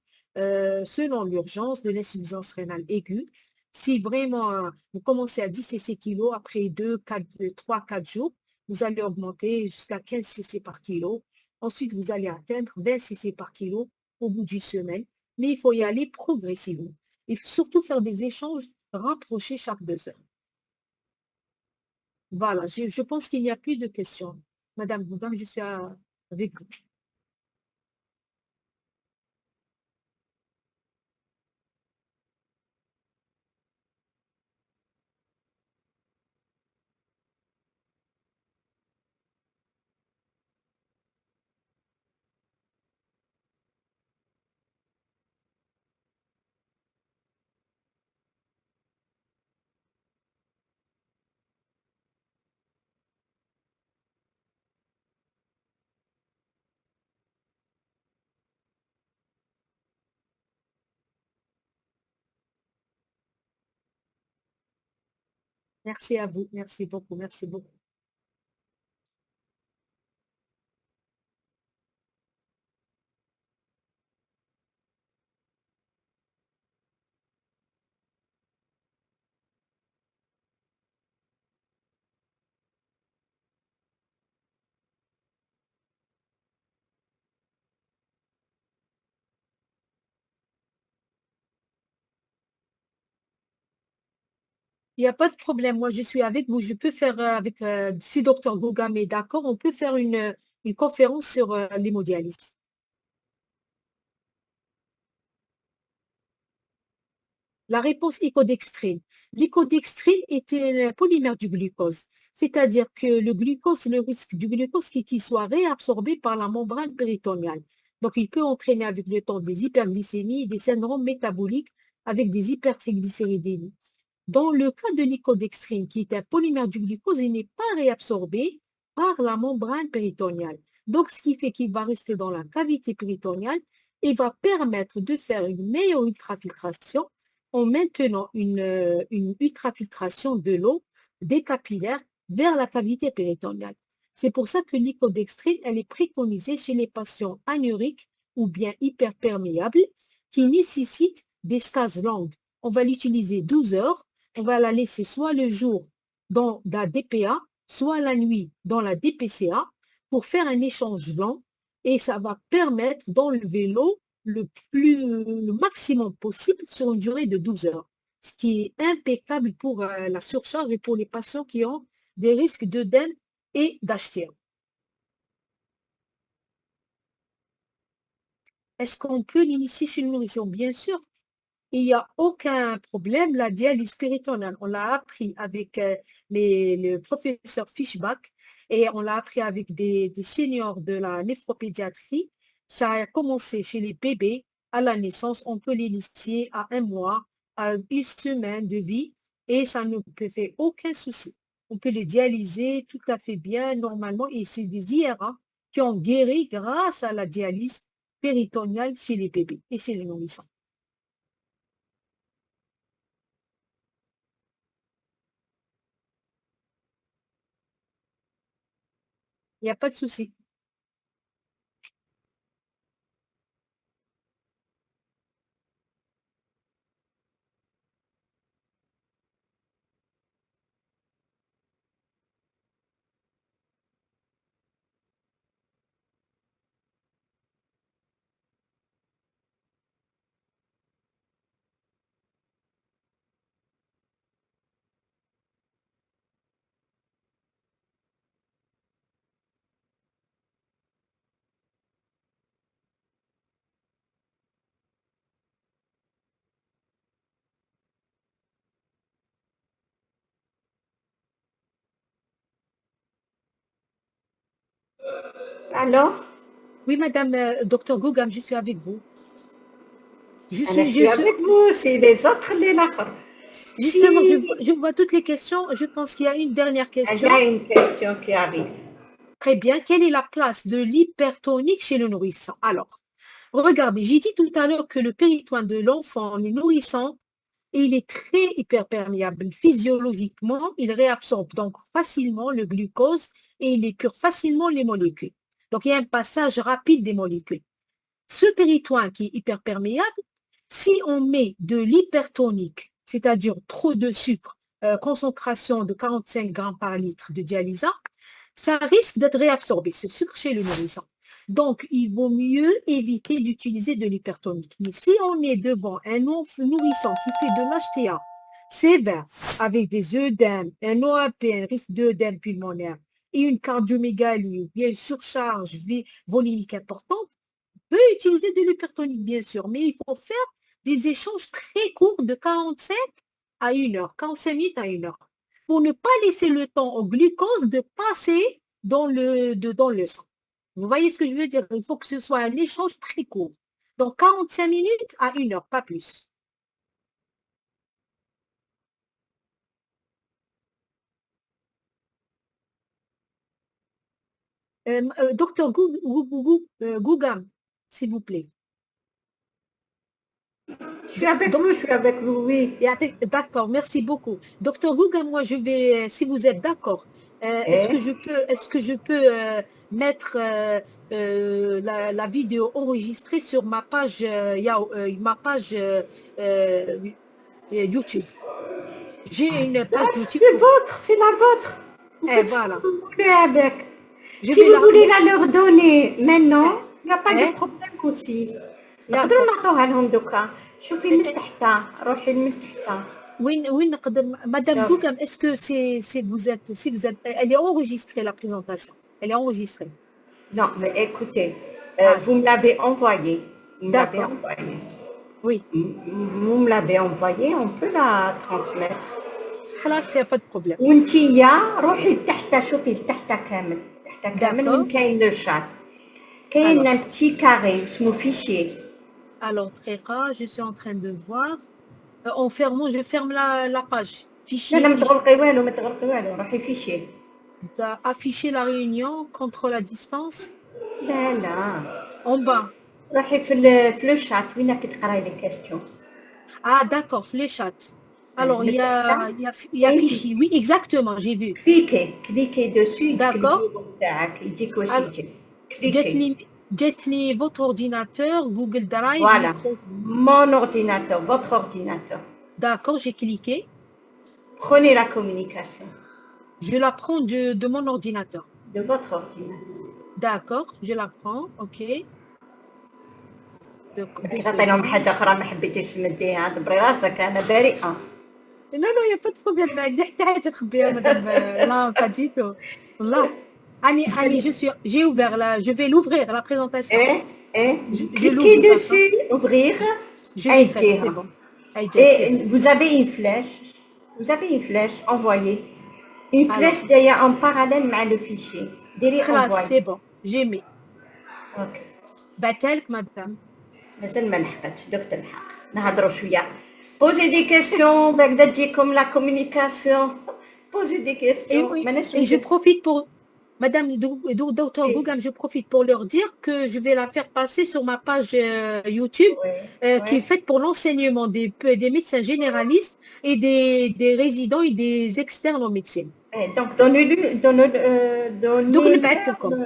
selon l'urgence de l'insuffisance rénale aiguë. Si vraiment vous commencez à 10 cc kilo, après 3, 4 jours, vous allez augmenter jusqu'à 15 cc par kilo. Ensuite, vous allez atteindre 20 cc par kilo au bout d'une semaine, mais il faut y aller progressivement. Il faut surtout faire des échanges rapprochés chaque 2 heures. Voilà, je pense qu'il n'y a plus de questions. Madame Boudin, je suis avec vous. Merci à vous. Merci beaucoup. Merci beaucoup. Il n'y a pas de problème. Moi, je suis avec vous. Je peux faire avec, si docteur Gogam est d'accord, on peut faire une conférence sur l'hémodialyse. La réponse icodextrine. L'icodextrine est un polymère du glucose. C'est-à-dire que le glucose, le risque du glucose, c'est qu'il soit réabsorbé par la membrane péritoniale. Donc, il peut entraîner avec le temps des hyperglycémies et des syndromes métaboliques avec des hypertriglycéridémies. Dans le cas de l'icodextrine, qui est un polymère du glucose, il n'est pas réabsorbé par la membrane péritoniale. Donc, ce qui fait qu'il va rester dans la cavité péritoniale et va permettre de faire une meilleure ultrafiltration en maintenant une ultrafiltration de l'eau des capillaires vers la cavité péritoniale. C'est pour ça que l'icodextrine, elle est préconisée chez les patients anuriques ou bien hyperperméables qui nécessitent des stases longues. On va l'utiliser 12 heures, on va la laisser soit le jour dans la DPA, soit la nuit dans la DPCA pour faire un échange lent et ça va permettre d'enlever l'eau le maximum possible sur une durée de 12 heures, ce qui est impeccable pour la surcharge et pour les patients qui ont des risques d'œdème et d'HTM. Est-ce qu'on peut l'initier chez le nourrisson? Bien sûr, il n'y a aucun problème. La dialyse péritonéale, on l'a appris avec le professeur Fischbach et on l'a appris avec des seniors de la néphropédiatrie. Ça a commencé chez les bébés à la naissance. On peut l'initier à 1 mois, à 1 semaine de vie et ça ne peut faire aucun souci. On peut les dialyser tout à fait bien normalement et c'est des IRA qui ont guéri grâce à la dialyse péritonéale chez les bébés et chez les nourrissons. Il n'y a pas de souci. Alors, Oui, madame, docteur Gougam, je suis avec vous. Je je suis, suis je suis, avec vous, c'est les autres, les l'autre. justement, Si je vois toutes les questions. Je pense qu'il y a une dernière il y question. a une question qui arrive. Très bien. Quelle est la place de l'hypertonique chez le nourrisson? Alors, regardez, j'ai dit tout à l'heure que le péritoine de l'enfant, le nourrisson, il est très hyperperméable. Physiologiquement, il réabsorbe donc facilement le glucose et il épure facilement les molécules. Donc, il y a un passage rapide des molécules. Ce péritoine qui est hyperperméable, si on met de l'hypertonique, c'est-à-dire trop de sucre, concentration de 45 grammes par litre de dialysat, ça risque d'être réabsorbé, ce sucre chez le nourrisson. Donc, il vaut mieux éviter d'utiliser de l'hypertonique. Mais si on est devant un nourrisson qui fait de l'HTA sévère, avec des œdèmes, un OAP, un risque d'œdème pulmonaire, et une cardiomégalie ou bien une surcharge volumique importante, peut utiliser de l'hypertonique, bien sûr, mais il faut faire des échanges très courts de 45 à 1 heure, 45 minutes à 1 heure, pour ne pas laisser le temps au glucose de passer dans le sang. Vous voyez ce que je veux dire? Il faut que ce soit un échange très court. Donc 45 minutes à 1 heure, pas plus. Docteur Gougam, s'il vous plaît. Je suis avec Donc, vous, je suis avec vous, oui. D'accord, merci beaucoup. Docteur Gouga, moi, je vais, si vous êtes d'accord, Eh? est-ce que je peux mettre la vidéo enregistrée sur ma page, ma page YouTube. J'ai une Ah, page YouTube c'est pour. votre, c'est la vôtre. Vous faites ce que Voilà. vous voulez avec. Je Si vais vous la. voulez la leur donner maintenant, il n'y a pas de Hein? problème aussi. نقدروا D'accord. نعطوها لهم دوكا. شوفي من Euh, تحت، روحي من تحت. Oui, oui, Madame شوف. Gougam, est-ce que si vous êtes, elle est enregistrée, la présentation. Elle est enregistrée. Non, mais écoutez, Ah, vous me l'avez envoyé. Vous me l'avez d'accord. envoyé. Oui. Vous me l'avez envoyé, on peut la transmettre. خلاص, il n'y a pas de problème. وانتيا روحي لتحت، شوفي لتحت كامل، لتحت كامل وين D'accord. كاين لو شات. كاين Alors, ان بتي كاري اسمه فيشي. très rare, je suis en train de voir. En fermant, je ferme la page. لا لا Fichier, ما fichier. تغلقي والو، ما تغلقي والو، روحي فيشي. Afficher la réunion, contrôle à distance. لا لا، En bas. روحي في لو شات وينك تقراي لي كاستيون. Ah, d'accord, fléchette. Alors, من تحت il y a كاين فيشي. fichier. Oui, exactement, j'ai vu. كليكي دوسو تكتبي D'accord. الاسم تاعك يجيك واش Alors, يجي. كليكي. dites-lui votre ordinateur, Google Drive, Voilà, micro. mon ordinateur, votre ordinateur. D'accord, j'ai cliqué. Prenez la communication Je la prends de mon ordinateur. de votre ordinateur. D'accord, je la prends. OK. Deux كي تعطي لهم secondes. حاجة أخرى ما حبيتيش تمديها دبري راسك، أنا بريئة. Non, non, il n'y a pas de problème. Madame. Non, pas du tout. Là. Annie, j'ai ouvert je vais l'ouvrir, la présentation. إيه إيه Je cliquez l'ouvre, d'accord? dessus, ouvrir. Je l'ai أي fait, c'est جهة. bon. C'est Et bon. vous avez une flèche. Vous avez une flèche, envoyez. Une Alors, flèche جاية en parallèle مع le fichier. ديري envoyer. c'est bon. J'ai mis. Ok. Batalk, madame. مازال ما لحقتش، دوك تلحق. نهضروا شوية. Posez des questions, بهكذا تجيكم la communication. Posez des questions. ماناش Et je ندير. profite pour, Madame Docteur Gougam, je profite pour leur dire que je vais la faire passer sur ma page YouTube Oui, qui est oui. faite pour l'enseignement des médecins généralistes et des résidents et des externes en médecine. Donc, donnez-le, Donc, le donnez-leur. maître, comme.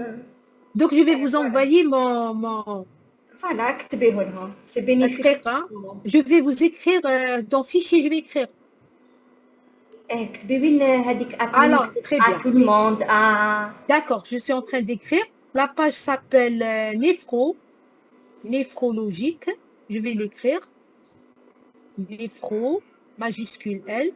Donc, je vais vous Voilà. envoyer mon Voilà, اكتبيه لهم. C'est bénéfique très pour rare. tout le monde. Je vais vous écrire dans fichier, je vais écrire. اكتبي لنا هذيك Alors, très à bien. tout le monde. D'accord, je suis en train d'écrire. La page s'appelle néphrologique. Je vais l'écrire. Néphro, majuscule L.